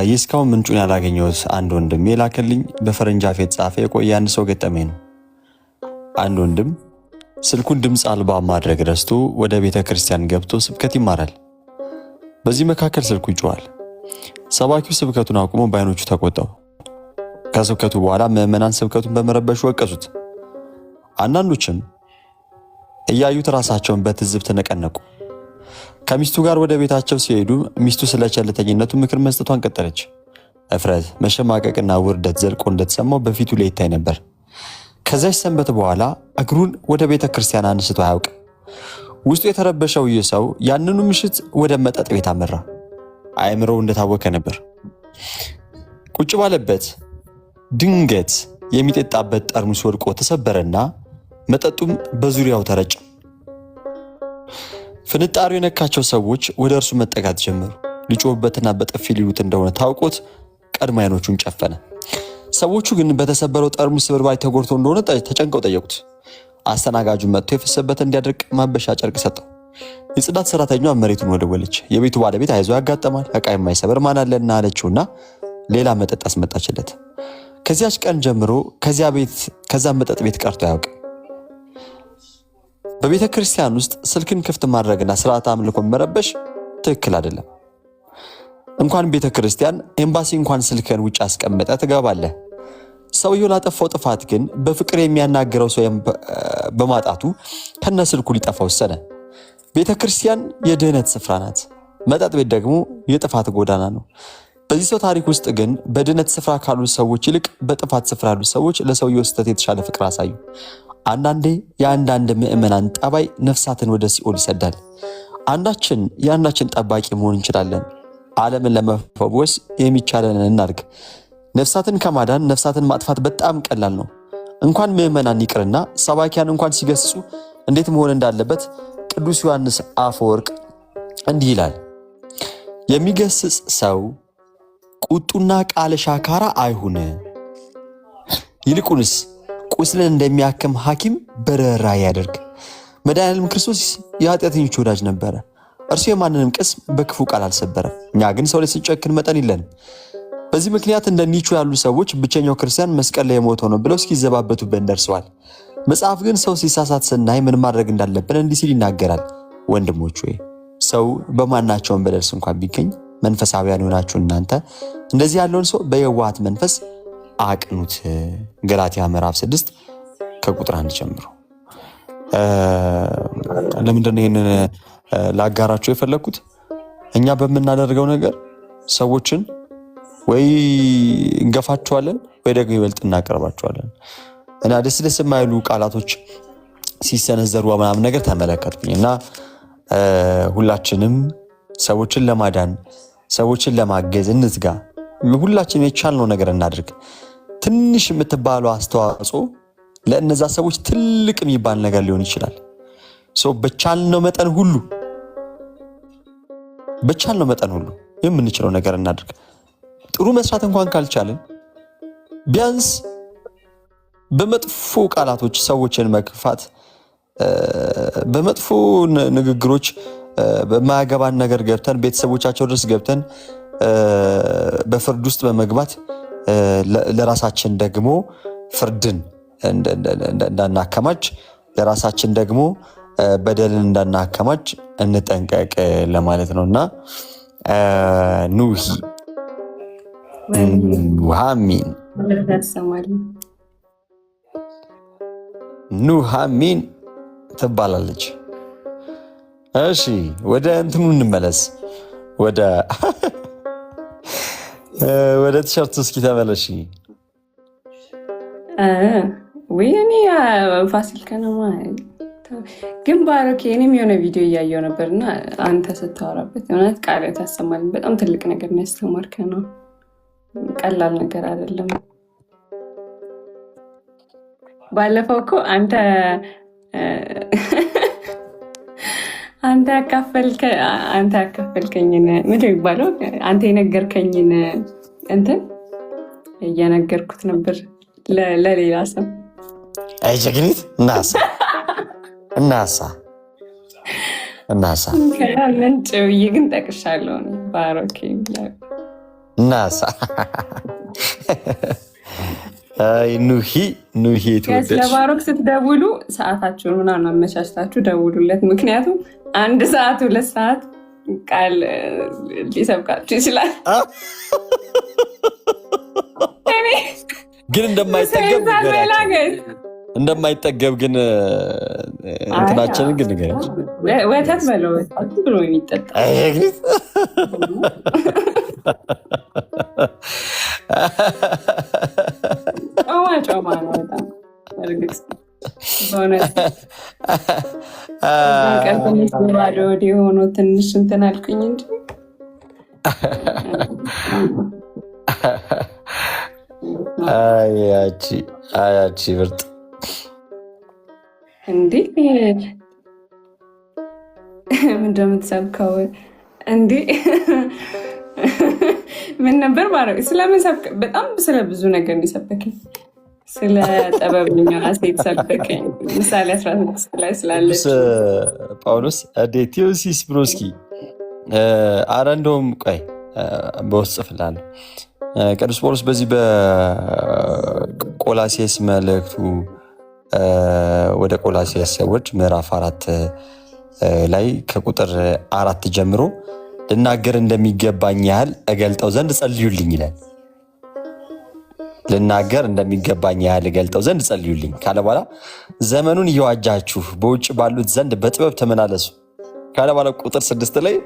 የስካውን ምንጩን ያላገኘሁት አንድ ወንድም የላከልኝ በፈረንጅ አፍ የተጻፈ የቆየ አንድ ሰው ገጠመኝ ነው። አንድ ወንድም ስልኩን ድምፅ አልባ ማድረግ ረስቶ ወደ ቤተ ክርስቲያን ገብቶ ስብከት ይማራል። በዚህ መካከል ስልኩ ይጮሃል። ሰባኪው ስብከቱን አቁሞ በዓይኖቹ ተቆጣው። ከስብከቱ በኋላ ምዕመናን ስብከቱን በመረበሹ ወቀሱት። አንዳንዶችም እያዩት ራሳቸውን በትዝብት ነቀነቁ። ከሚስቱ ጋር ወደ ቤታቸው ሲሄዱ ሚስቱ ስለ ቸልተኝነቱ ምክር መስጠቷን ቀጠለች። እፍረት፣ መሸማቀቅና ውርደት ዘልቆ እንደተሰማው በፊቱ ላይ ይታይ ነበር። ከዛች ሰንበት በኋላ እግሩን ወደ ቤተ ክርስቲያን አንስቶ አያውቅም። ውስጡ የተረበሸው ይህ ሰው ያንኑ ምሽት ወደ መጠጥ ቤት አመራ። አእምሮው እንደታወከ ነበር። ቁጭ ባለበት ድንገት የሚጠጣበት ጠርሙስ ወድቆ ተሰበረና መጠጡም በዙሪያው ተረጨ። ፍንጣሪው የነካቸው ሰዎች ወደ እርሱ መጠጋት ጀመሩ። ሊጮህበትና በጥፊ ሊሉት እንደሆነ ታውቆት ቀድሞ ዓይኖቹን ጨፈነ። ሰዎቹ ግን በተሰበረው ጠርሙስ ስብርባሪ ተጎድቶ እንደሆነ ተጨንቀው ጠየቁት። አስተናጋጁ መጥቶ የፈሰበት እንዲያደርቅ ማበሻ ጨርቅ ሰጠው። የጽዳት ሰራተኛዋ መሬቱን ወለወለች። የቤቱ ባለቤት አይዞህ ያጋጠማል፣ ዕቃ የማይሰበር ማን አለና አለችውና ሌላ መጠጥ አስመጣችለት። ከዚያች ቀን ጀምሮ ከዛ መጠጥ ቤት ቀርቶ አያውቅም። በቤተ ክርስቲያን ውስጥ ስልክን ክፍት ማድረግና ስርዓት አምልኮ መረበሽ ትክክል አይደለም። እንኳን ቤተ ክርስቲያን ኤምባሲ እንኳን ስልክን ውጭ አስቀምጠ ትገባለህ። ሰውየው ላጠፋው ጥፋት ግን በፍቅር የሚያናገረው ሰው በማጣቱ ከነ ስልኩ ሊጠፋ ወሰነ። ቤተ ክርስቲያን የድህነት ስፍራ ናት። መጠጥ ቤት ደግሞ የጥፋት ጎዳና ነው። በዚህ ሰው ታሪክ ውስጥ ግን በድህነት ስፍራ ካሉ ሰዎች ይልቅ በጥፋት ስፍራ ያሉ ሰዎች ለሰውየው ስህተት የተሻለ ፍቅር አሳዩ። አንዳንዴ የአንዳንድ ምዕመናን ጠባይ ነፍሳትን ወደ ሲኦል ይሰዳል። አንዳችን የአንዳችን ጠባቂ መሆን እንችላለን። ዓለምን ለመፈወስ የሚቻለንን እናድርግ። ነፍሳትን ከማዳን ነፍሳትን ማጥፋት በጣም ቀላል ነው። እንኳን ምዕመናን ይቅርና ሰባኪያን እንኳን ሲገስጹ እንዴት መሆን እንዳለበት ቅዱስ ዮሐንስ አፈወርቅ እንዲህ ይላል። የሚገስጽ ሰው ቁጡና ቃለ ሻካራ አይሁን፣ ይልቁንስ ቁስልን እንደሚያክም ሐኪም በርህራሄ ያደርግ። መድኃኔዓለም ክርስቶስ የኃጢአተኞች ወዳጅ ነበረ። እርሱ የማንንም ቅስም በክፉ ቃል አልሰበረም። እኛ ግን ሰው ላይ ስንጨክን መጠን የለንም። በዚህ ምክንያት እንደ ኒቹ ያሉ ሰዎች ብቸኛው ክርስቲያን መስቀል ላይ የሞተው ነው ብለው እስኪዘባበቱበት ደርሰዋል። መጽሐፍ ግን ሰው ሲሳሳት ስናይ ምን ማድረግ እንዳለብን እንዲህ ሲል ይናገራል። ወንድሞች ሆይ ሰው በማናቸውም በደልስ እንኳን ቢገኝ መንፈሳዊያን የሆናችሁ እናንተ እንደዚህ ያለውን ሰው በየዋሃት መንፈስ አቅኑት። ገላትያ ምዕራፍ 6 ከቁጥር 1 ጀምሮ። ለምንድነው ይህንን ላጋራቸው የፈለኩት? እኛ በምናደርገው ነገር ሰዎችን ወይ እንገፋቸዋለን ወይ ደግሞ ይበልጥ እናቀርባቸዋለን። እና ደስ የማይሉ ቃላቶች ሲሰነዘሩ ምናምን ነገር ተመለከትኩኝ እና ሁላችንም ሰዎችን ለማዳን ሰዎችን ለማገዝ እንትጋ። ሁላችንም የቻልነው ነገር እናድርግ። ትንሽ የምትባለው አስተዋጽኦ ለእነዛ ሰዎች ትልቅ የሚባል ነገር ሊሆን ይችላል። በቻልነው መጠን ሁሉ የምንችለው ነገር እናድርግ። ጥሩ መስራት እንኳን ካልቻለን ቢያንስ በመጥፎ ቃላቶች ሰዎችን መክፋት፣ በመጥፎ ንግግሮች በማያገባን ነገር ገብተን ቤተሰቦቻቸው ድረስ ገብተን በፍርድ ውስጥ በመግባት ለራሳችን ደግሞ ፍርድን እንዳናከማች፣ ለራሳችን ደግሞ በደልን እንዳናከማች እንጠንቀቅ ለማለት ነውና ኑሃሚን ትባላለች። እሺ ወደ እንትኑ እንመለስ። ወደ ቲሸርቱ እስኪ ተመለሽ። ወይኔ ፋሲል ከነማ ግን ባሮኬ፣ እኔም የሆነ ቪዲዮ እያየው ነበርና አንተ ስታወራበት እውነት ቃል ታሰማል። በጣም ትልቅ ነገር ነው ያስተማርከ ነው። ቀላል ነገር አይደለም። ባለፈው እኮ አንተ ያካፈልከኝን ምንድን ነው የሚባለው? አንተ የነገርከኝን እንትን እየነገርኩት ነበር ለሌላ ሰው። አይ ጀግኒት እናሳ ምንጭ ብዬ ግን ጠቅሻለሁ። ባሮኬ ናሳ ኑሂ የተወደድሽ ለባሮክ ስትደውሉ ሰዓታችሁን ምናምን አመቻችታችሁ ደውሉለት። ምክንያቱም 1 ሰዓት 2 ሰዓት ቃል ሊሰብካችሁ ይችላል። ግን እንደማይጠገብ ግን እንትናችንን ግን ንገረች። ወተት በለው ብሎ የሚጠጣ ጮማ ነው በጣም እርግጥ በእውነት ባዶ ወደ የሆነው ትንሽ እንትን አልኩኝ እንጂ አያቺ ብርጥ እንዴ ምንድን ነው የምትሰብከው እንዴ? ምን ነበር ባረግ ስለምን ሰብከ? በጣም ስለ ብዙ ነገር እንዲሰበከኝ ስለ ጥበብኛ ሴት ሰበከኝ። ምሳሌ 16 ላይ ስላለች ጳውሎስ ቴዎሲስ ብሮስኪ አረ እንደውም ቆይ በውስጥ ጽፍላለሁ። ቅዱስ ጳውሎስ በዚህ በቆላሴስ መልእክቱ ወደ ቆላሴስ ሰዎች ምዕራፍ 4 ላይ ከቁጥር 4 ጀምሮ ልናገር እንደሚገባኝ ያህል እገልጠው ዘንድ ጸልዩልኝ ይላል። ልናገር እንደሚገባኝ ያህል እገልጠው ዘንድ ጸልዩልኝ ካለ በኋላ ዘመኑን እየዋጃችሁ በውጭ ባሉት ዘንድ በጥበብ ተመላለሱ ካለ በኋላ ቁጥር 6 ላይ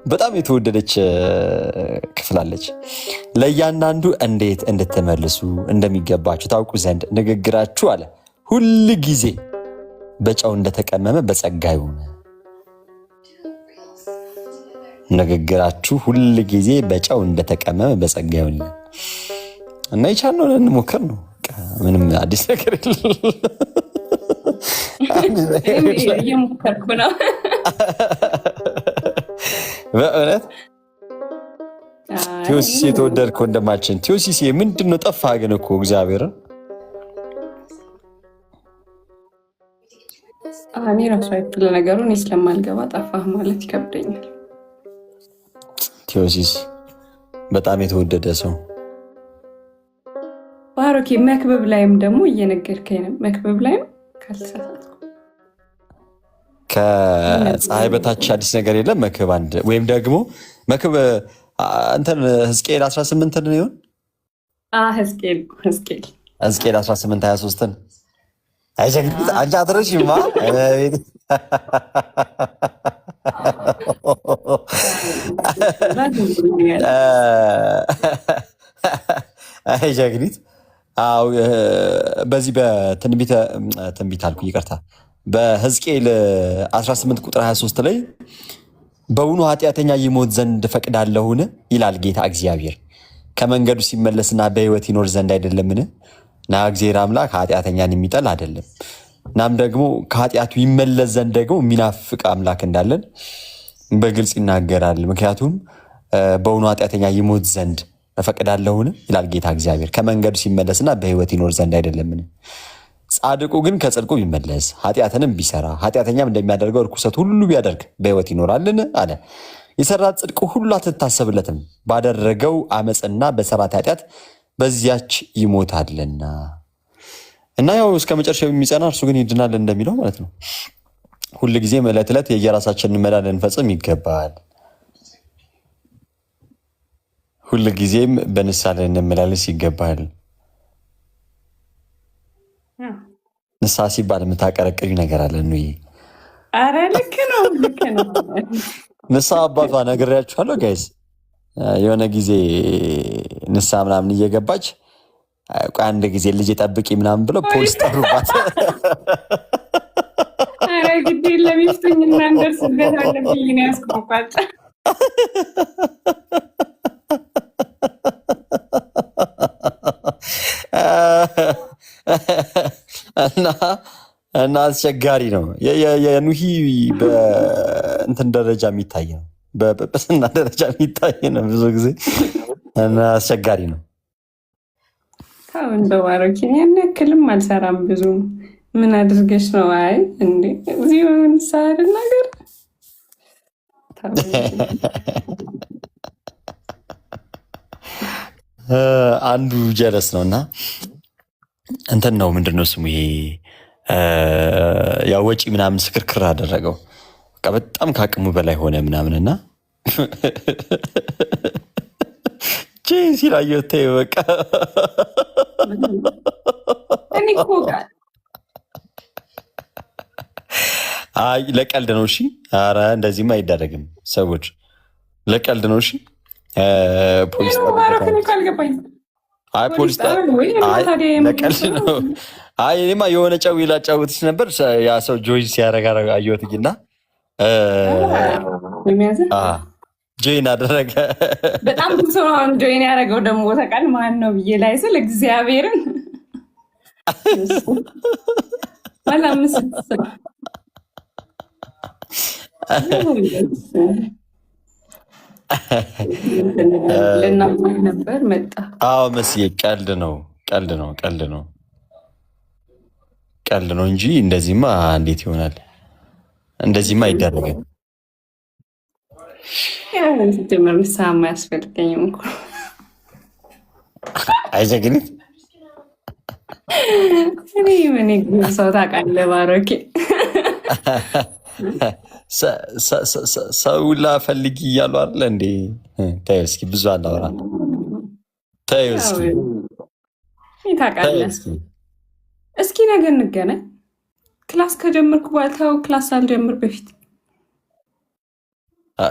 በጣም የተወደደች ክፍል አለች። ለእያንዳንዱ እንዴት እንድትመልሱ እንደሚገባችሁ ታውቁ ዘንድ ንግግራችሁ አለ ሁል ጊዜ በጨው እንደተቀመመ በጸጋ ይሁን። ንግግራችሁ ሁል ጊዜ በጨው እንደተቀመመ በጸጋ ይሁን እና የቻልነውን እንሞክር ነው። ምንም አዲስ ነገር እየሞከርኩ ነው በእውነት። ቴዎሲስ የተወደድከው ወንድማችን ቴዎሲስ ምንድን ነው ጠፋህ ግን እኮ እግዚአብሔርን እኔ ራሱ አይደል ነገሩ እኔ ስለማልገባ ጠፋህ ማለት ይከብደኛል። ቴዎሲስ በጣም የተወደደ ሰው ባሮኬ መክብብ ላይም ደግሞ እየነገርከኝ ነው። መክብብ ላይም ካልተሳሳትኩ ከፀሐይ በታች አዲስ ነገር የለም። መክብብ 1 ወይም ደግሞ መክብብ እንትን ሕዝቅኤል 18 ነው ይሆን? ሕዝቅኤል 18 23 አይጀግት አንቺ አትረሺማ። አይጀግኒት በዚህ በትንቢት አልኩ ይቅርታ፣ በሕዝቅኤል 18 ቁጥር 23 ላይ በውኑ ኃጢአተኛ ይሞት ዘንድ ፈቅዳለሁን ይላል ጌታ እግዚአብሔር፣ ከመንገዱ ሲመለስና በሕይወት ይኖር ዘንድ አይደለምን? እና እግዚአብሔር አምላክ ኃጢአተኛን የሚጠል አይደለም። እናም ደግሞ ከኃጢአቱ ይመለስ ዘንድ ደግሞ የሚናፍቅ አምላክ እንዳለን በግልጽ ይናገራል። ምክንያቱም በውኑ ኃጢአተኛ ይሞት ዘንድ እፈቅዳለሁን ይላል ጌታ እግዚአብሔር፣ ከመንገዱ ሲመለስና በሕይወት ይኖር ዘንድ አይደለምን? ጻድቁ ግን ከጽድቁ ቢመለስ ኃጢአትንም ቢሰራ ኃጢአተኛም እንደሚያደርገው ርኩሰት ሁሉ ቢያደርግ በሕይወት ይኖራልን አለ። የሰራት ጽድቁ ሁሉ አትታሰብለትም፣ ባደረገው አመፅና በሰራት ኃጢአት በዚያች ይሞታልና። እና ያው እስከ መጨረሻው የሚጸና እርሱ ግን ይድናል እንደሚለው ማለት ነው። ሁል ጊዜ ዕለት ዕለት የየራሳችንን መዳን ልንፈጽም ይገባል። ሁል ጊዜም በንስሐ ልንመላለስ ይገባል። ንስሐ ሲባል የምታቀረቅሪ ነገር አለ ነው? ኧረ ልክ ነው። ንስሐ አባቷ ነግሬያችኋለሁ ጋይስ። የሆነ ጊዜ ንስሐ ምናምን እየገባች አንድ ጊዜ ልጅ ጠብቂ ምናምን ብለው ፖሊስ ጠሩባት። ኧረ ግድ የለም ይፍቱኝና እንደርስበት አለብኝ ነው ያስቆቋጫ። እና አስቸጋሪ ነው። የኑሂ በእንትን ደረጃ የሚታይ ነው፣ በጵጵስና ደረጃ የሚታይ ነው ብዙ ጊዜ እና አስቸጋሪ ነው። አሁን በባሮኪን ያን ያክልም አልሰራም ብዙም። ምን አድርገሽ ነው? አይ እንዴ እዚህ ሳር ነገር አንዱ ጀለስ ነው እና እንትን ነው ምንድነው ስሙ ይሄ ያው ወጪ ምናምን ስክርክር አደረገው። በቃ በጣም ከአቅሙ በላይ ሆነ ምናምንና ሲላየው ተይው በቃ አይ ለቀልድ ነው። እሺ ኧረ እንደዚህማ አይደረግም ሰዎች፣ ለቀልድ ነው። እሺ ፖሊስ ለቀልድ ነው። አይ እኔማ የሆነ ጨዊ ላጫውትሽ ነበር። ያ ሰው ጆይ ሲያረጋ አየሁትኝና ጆይን አደረገ። በጣም ብዙ ሰው አሁን ጆይን ያደረገው ደግሞ ተቃል ማን ነው ብዬ ላይ ስል እግዚአብሔርን ነበር መጣ። አዎ መስዬ ቀልድ ነው ቀልድ ነው ቀልድ ነው ቀልድ ነው እንጂ እንደዚህማ እንዴት ይሆናል? እንደዚህማ አይደረግም። ጀመር ምሳማ ያስፈልገኝም እኮ አይዘግንት እኔ ምን ሰው ታውቃለህ ባሮኬ ሰውላ ፈልጊ እያሉ አለ እንዴ? ተይው እስኪ ብዙ አናወራ። ተይው እስኪ ታውቃለህ። እስኪ ነገ እንገናኝ። ክላስ ከጀመርኩ በኋላ ተው፣ ክላስ ሳልጀምር በፊት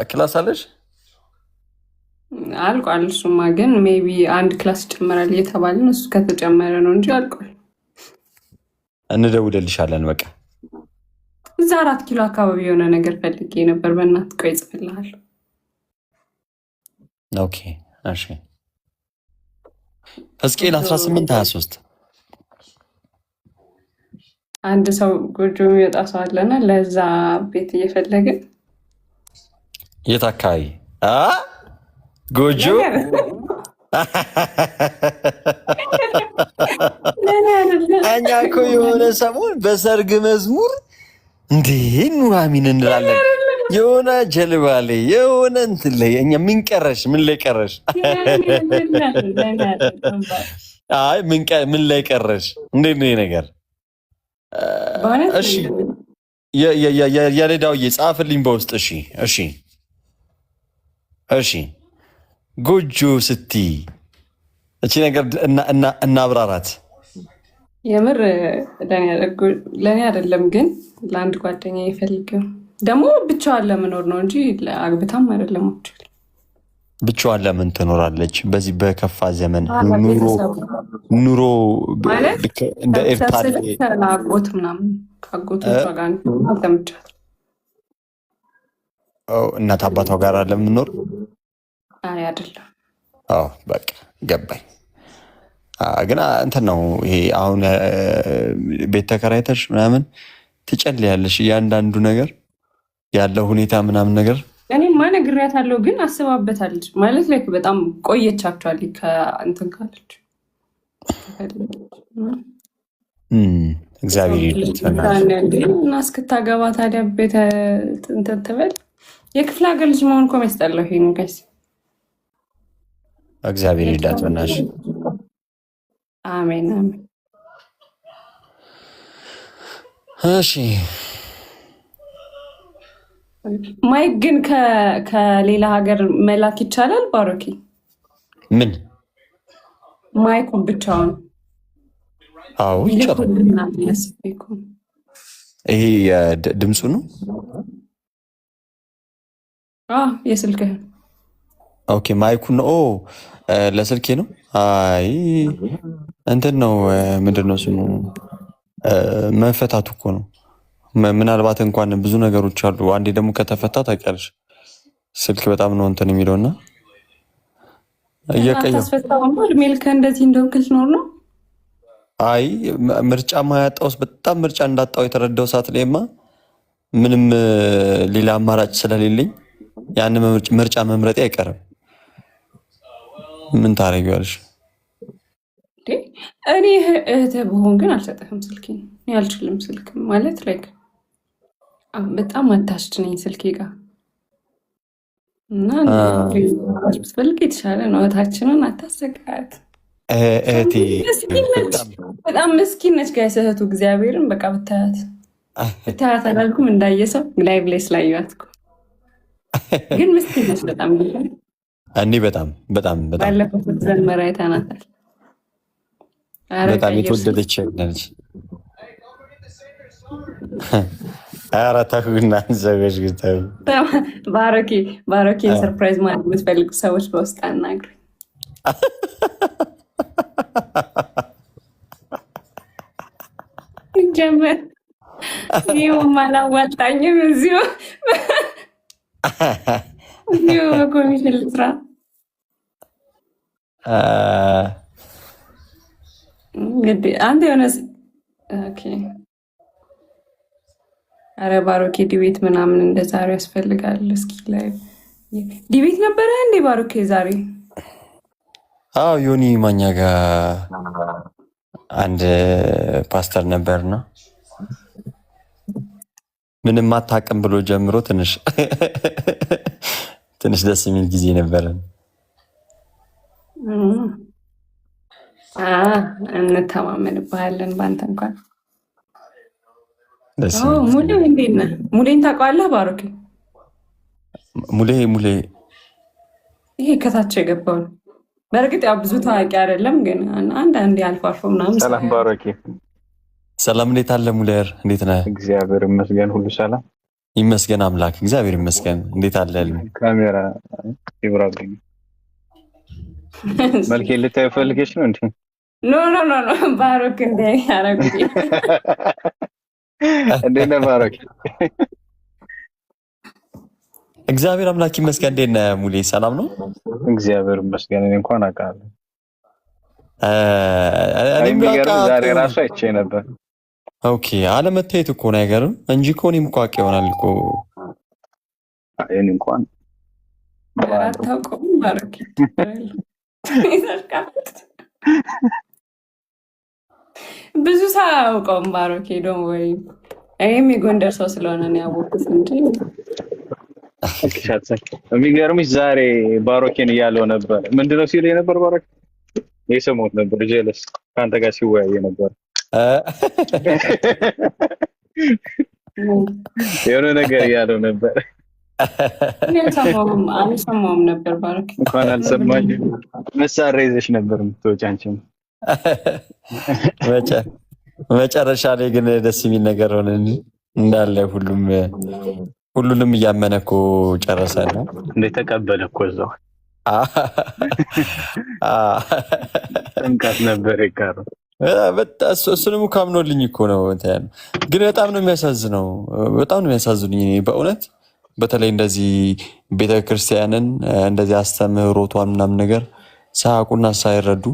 ክላስ አለሽ? አልቋል። እሱማ ግን ሜይ ቢ አንድ ክላስ ይጨመራል እየተባልን እሱ ከተጨመረ ነው እንጂ አልቋል። እንደውልልሻለን በቃ። እዛ 4 ኪሎ አካባቢ የሆነ ነገር ፈልጌ ነበር። በእናትህ ቆይ እጽፍልሃለሁ። ኦኬ እሺ። ሕዝቅኤል 18:23 አንድ ሰው ጎጆ የሚወጣ ሰው አለና ለዛ ቤት እየፈለግን የት አካባቢ ጎጆ እኛ እኮ የሆነ ሰሞን በሰርግ መዝሙር እንዴ ኑሐሚን እንላለን። የሆነ ጀልባ ላይ የሆነ እንትን ላይ እኛ ምን ቀረሽ? ምን ላይ ቀረሽ? አይ ምን ላይ ቀረሽ? እንዴት ነው ይሄ ነገር? እሺ ያሬዳውዬ ጻፍልኝ በውስጥ። እሺ እሺ እሺ ጎጆ ስትይ እቺ ነገር እናብራራት። የምር ለእኔ አይደለም ግን ለአንድ ጓደኛ የፈልገው ደግሞ ብቻዋን ለመኖር ነው እንጂ አግብታም አይደለም። ብቻዋን ለምን ትኖራለች? በዚህ በከፋ ዘመን ኑሮ እንደ ኤርትራ አጎት ምናምን ከአጎቶቿ ጋር አልተመቻት። እናት አባቷ ጋር ለምኖር አይ አይደለም። በቃ ገባኝ። ግን እንትን ነው ይሄ አሁን ቤት ተከራይተሽ ምናምን ትጨልያለሽ። እያንዳንዱ ነገር ያለው ሁኔታ ምናምን ነገር እኔማ ነግሬያታለሁ፣ ግን አስባበታለች ማለት ላይ በጣም ቆየቻቸዋል ከእንትን ካለች እግዚአብሔር እና እስክታገባ ታዲያ ቤተ እንትን ትበል። የክፍለ ሀገር ልጅ መሆን እኮ የሚያስጠላው ይሄ ነው ጋይስ። እግዚአብሔር ይርዳት በናትሽ። አሜን አሜን። እሺ ማይክ ግን ከሌላ ሀገር መላክ ይቻላል ባሮኪ? ምን ማይኩን ብቻውን? አዎ ይቻላል። ይሄ ድምፁ ነው? የስልክህ? ኦኬ ማይኩን ነው ለስልኬ ነው። አይ እንትን ነው ምንድን ነው ስሙ መፈታቱ እኮ ነው። ምናልባት እንኳን ብዙ ነገሮች አሉ። አንዴ ደግሞ ከተፈታ ታውቂያለሽ ስልክ በጣም ነው እንትን የሚለውና ሜልከ እንደዚህ እንደውክል ኖር ነው። አይ ምርጫ ማያጣውስ በጣም ምርጫ እንዳጣው የተረዳው ሰዓት ላይማ ምንም ሌላ አማራጭ ስለሌለኝ ያን ምርጫ መምረጤ አይቀርም። ምን ታደርጊዋለሽ? እኔ እህትህ ብሆን ግን አልሰጠህም ስልኬን። እኔ አልችልም ስልክ ማለት ላይክ በጣም አታችነኝ ስልኬ ጋር እና ብትፈልግ የተሻለ ነው። እህታችንን አታሰቃያት። እህቴ በጣም ምስኪን ነች ጋይስ እህቱ። እግዚአብሔርን በቃ ብታያት አላልኩም እንዳየ ሰው ላይቭ ላይ ስላየኋት እኮ ግን ምስኪን ነች በጣም እኔ በጣም ባለፈው ስትዘመር አይተናታል። በጣም የተወደደች ነች። አራታኩና ዘገሽ ግታው ባሮኬን ሰርፕራይዝ ማለት የምትፈልጉ ሰዎች በውስጥ አናግሩኝ። ጀመር ይኸውም አላዋጣኝም። እዚሁ በኮሚሽን ልስራ። አንተ የሆነ አረ ባሮኬ ዲቤት ምናምን እንደ ዛሬ ያስፈልጋል። እስኪ ላይ ዲቤት ነበረ እንዴ ባሮኬ ዛሬ? አዎ ዮኒ ማኛ ጋር አንድ ፓስተር ነበርና ምንም አታውቅም ብሎ ጀምሮ ትንሽ ደስ የሚል ጊዜ ነበረን። እንተማመንብሃለን በአንተ እንኳን። ሙሌ እንዴት ነህ? ሙሌን ታውቀዋለህ ባሮኬ? ሙሌ ይሄ ከታች የገባው ነው። በእርግጥ ያው ብዙ ታዋቂ አይደለም፣ ግን አንዳንዴ አልፎ አልፎ ምናምን። ሰላም ባሮኬ። ሰላም፣ እንዴት አለ ሙሌር? እንዴት ነህ? እግዚአብሔር ይመስገን፣ ሁሉ ሰላም ይመስገን አምላክ እግዚአብሔር ይመስገን። እንዴት አለ? ካሜራ ይብራብኝ። መልኬ ልታይ ፈልገሽ ነው እንዴ? ኖ ባሮክ እንዴ ያረጉ እንዴ ነው ባሮክ? እግዚአብሔር አምላክ ይመስገን። እንዴት ነህ ሙሌ? ሰላም ነው? እግዚአብሔር ይመስገን። እኔ እንኳን አውቃለሁ። እኔም ዛሬ ራሱ አይቼ ነበር። ኦኬ፣ አለመታየት እኮ ነው አይገርም እንጂ እኮ እኔም እኮ አውቄ ይሆናል እኮ። እኔ እንኳን አታውቀውም ባሮክ? ብዙ ሰው አያውቀውም ባሮክ። ሄዶም ወይ እኔም የጎንደር ሰው ስለሆነ ነው ያወቅሁት እንጂ። የሚገርምሽ ዛሬ ባሮኬን እያለው ነበር። ምንድነው ሲል የነበር ባሮክ? የሰማሁት ነበር። ጀለስ ከአንተ ጋር ሲወያየ ነበር። የሆነ ነገር እያለው ነበር። አልሰማሁም ነበር ባሮክ። እንኳን አልሰማኝም። መሳሪያ ይዘሽ ነበር የምትወጪ አንቺም። መጨረሻ ላይ ግን ደስ የሚል ነገር ሆነ እንዳለ ሁሉንም እያመነ እኮ ጨረሰ ነው። እንዴት ተቀበለ እኮ እዛው ጥምቀት ነበር የቀረው። እሱንም ካምኖልኝ እኮ ነው። ግን በጣም ነው የሚያሳዝነው። በጣም ነው የሚያሳዝኑኝ በእውነት በተለይ እንደዚህ ቤተክርስቲያንን እንደዚህ አስተምህሮቷን ምናምን ነገር ሳያውቁና ሳይረዱ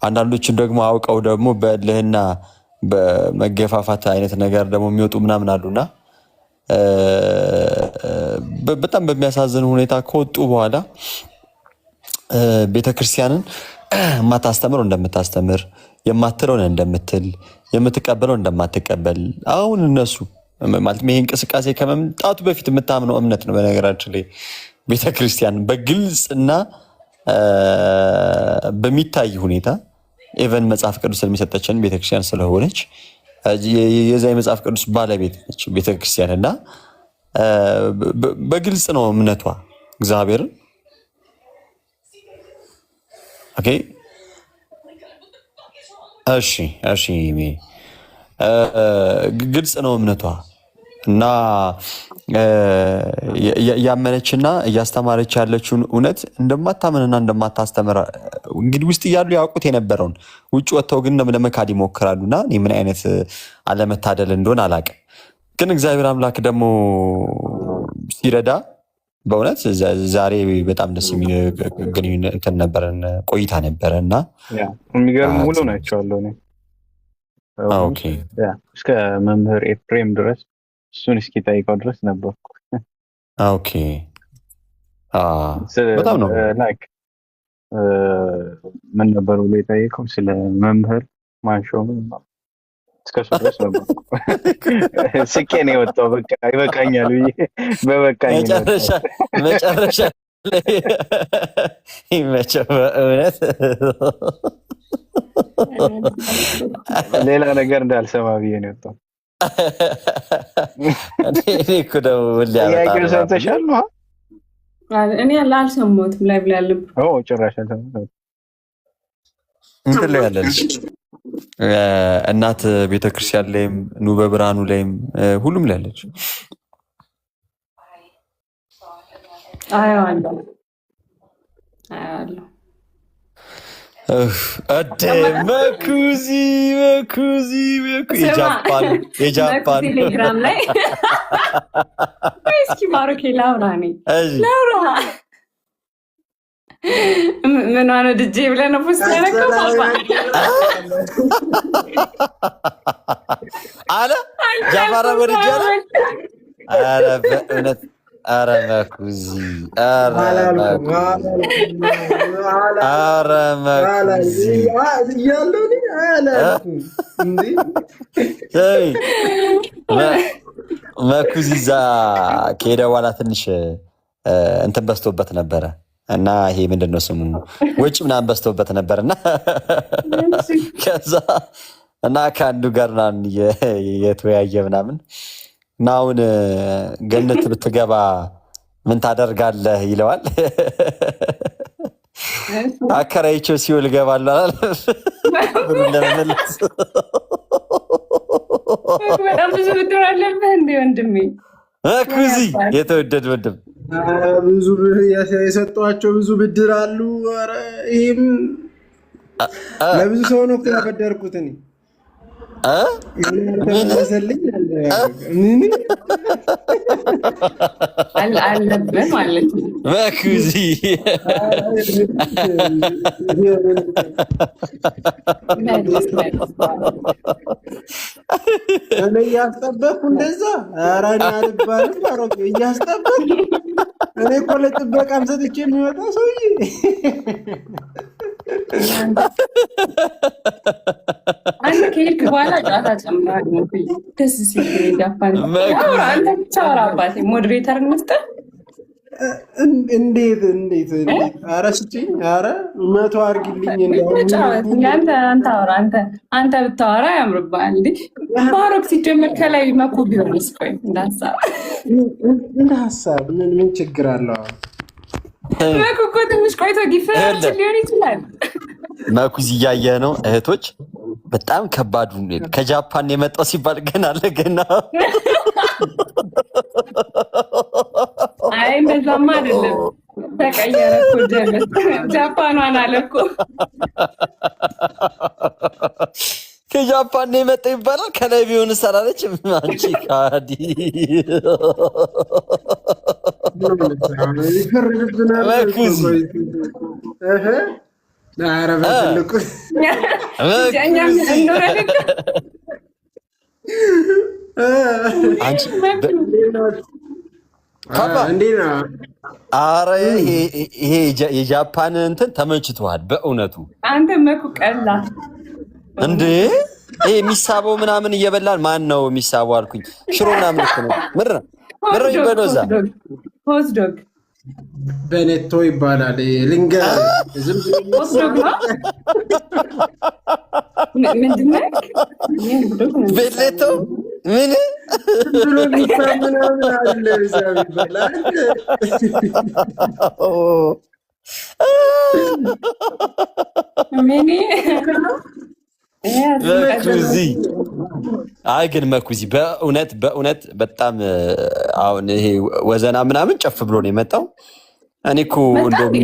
አንዳንዶችን ደግሞ አውቀው ደግሞ በእልህና በመገፋፋት አይነት ነገር ደግሞ የሚወጡ ምናምን አሉና በጣም በሚያሳዝን ሁኔታ ከወጡ በኋላ ቤተክርስቲያንን የማታስተምረው እንደምታስተምር፣ የማትለውን እንደምትል፣ የምትቀበለው እንደማትቀበል አሁን እነሱ ማለት ይሄ እንቅስቃሴ ከመምጣቱ በፊት የምታምነው እምነት ነው። በነገራችን ላይ ቤተክርስቲያን በግልጽና በሚታይ ሁኔታ ኢቨን መጽሐፍ ቅዱስን የሚሰጠችን ቤተክርስቲያን ስለሆነች የዛ የመጽሐፍ ቅዱስ ባለቤት ነች ቤተክርስቲያን እና በግልጽ ነው እምነቷ እግዚአብሔርን። ኦኬ እሺ ግልጽ ነው እምነቷ እና ያመነችና እያስተማረች ያለችውን እውነት እንደማታመንና እንደማታስተምር እንግዲህ ውስጥ እያሉ ያውቁት የነበረውን ውጭ ወጥተው ግን ለመካድ ይሞክራሉና እኔ ምን አይነት አለመታደል እንደሆነ አላውቅም። ግን እግዚአብሔር አምላክ ደግሞ ሲረዳ በእውነት ዛሬ በጣም ደስ የሚል ግንኙነት ነበረን፣ ቆይታ ነበረና የሚገርም ሙሉ ናቸዋለሁ እስከ መምህር ኤፍሬም ድረስ እሱን እስኪጠይቀው ድረስ ነበርኩ። ኦኬ በጣም ነው ምን ነበር ብሎ የጠየቀው ስለ መምህር ማንሾም እስከሱ ድረስ ነበርኩ። ስቄ ነው የወጣው። በቃ ይበቃኛል ብዬ በበቃኝ መጨረሻ ይመቸው በእውነት ሌላ ነገር እንዳልሰማ ብዬ ነው የወጣው። እኔ እኮ ደግሞ ሁሌ ጥያቄውን ሰምተሻል? እኔ አልሰማሁትም። ላይ ብላ ያለብህ ጭራሽ አልሰማሁትም። እንትን ላይ ያለች እናት ቤተክርስቲያን ላይም ኑ በብርሃኑ ላይም ሁሉም ላይ ያለች አየዋለሁ። መኩዚ የጃፓን ቴሌግራም ላይ እስኪ ባሮኬ ላውራ ምን ሆነ ድጄ ብለህ ነው ፖስት ያደረገው አለ ጃፓን ወደጅ አለ በእውነት ኧረ መኩዚ መኩዚ እዛ ከሄደ በኋላ ትንሽ እንትን በዝቶበት ነበረ እና ይሄ ምንድን ነው ስሙ ወጪ ምናምን በዝቶበት ነበር እና ከዛ እና ከአንዱ ጋር ምናምን የተወያየ ምናምን እና አሁን ገነት ብትገባ ምን ታደርጋለህ ይለዋል። አከራይቼው ሲኦል እገባለሁ አላለም። ለመመለስ በጣም ብዙ ብድር አለብህ እንደ ወንድሜ መኩዚ የተወደድ ወንድም ብዙ የሰጧቸው ብዙ ብድር አሉ። ኧረ ይሄም ለብዙ ሰው ነው እኮ ያበደርኩት እኔ አለብህ ማለት ነው መኩዚ እኔ እያስጠበቅኩ እንደዛ ኧረ እኔ አልባልም ባሮኬ እያስጠበቅኩ እኔ እኮ ለጥበቃም ሰጥቼ የሚወጣ ሰውዬ አንተ ከሄድክ በኋላ ጨዋታ ጨምራል ነው ደስ ሲል ጃፓን አንተ ብቻ አውራ አባቴ ሞዴሬተር እንስጠህ እንዴት ኧረ ስጪኝ ኧረ 100 አድርጊልኝ አንተ አውራ አንተ ብታወራ ያምርብሃል እንዴ ባሮክ ሲጀመር ከላይ መኩ ቢሆንስ ቆይ እንደ ሀሳብ ምን ችግር አለው መኩ እኮ ትንሽ ቆይቶ ጊፍት ሊሆን ይችላል መኩዚ እያየህ ነው እህቶች በጣም ከባዱ ከጃፓን የመጣው ሲባል ገና ለገና አይ እንደዛማ አይደለም ተቀየረ እኮ ጀለስ ጃፓኗን አለ እኮ ከጃፓን የመጣ ይባላል ከላይ ቢሆን ሰራለች አንቺ ካዲ መኩዚ ኧረ በትልቁ ኧረ ይሄ የጃፓን እንትን ተመችቶሃል በእውነቱ አንተ መኩ ቀላ እንዴ ይሄ የሚሳበው ምናምን እየበላን ማን ነው የሚሳበው አልኩኝ ሽሮ ምናምን እኮ ነው ምንድን ነው ይበለው እዛ ሆስዶግ በኔቶ ይባላል ልንገርህ ሆስዶግ ነው ምንድን ነው ቤሌቶ ምን ብሎ ምናምን አለ እዛ ይባላል ምን መኩዚ አይ ግን መኩዚ በእውነት በጣም አሁን ይሄ ወዘና ምናምን ጨፍ ብሎ ነው የመጣው። እኔ እኮ እንደውም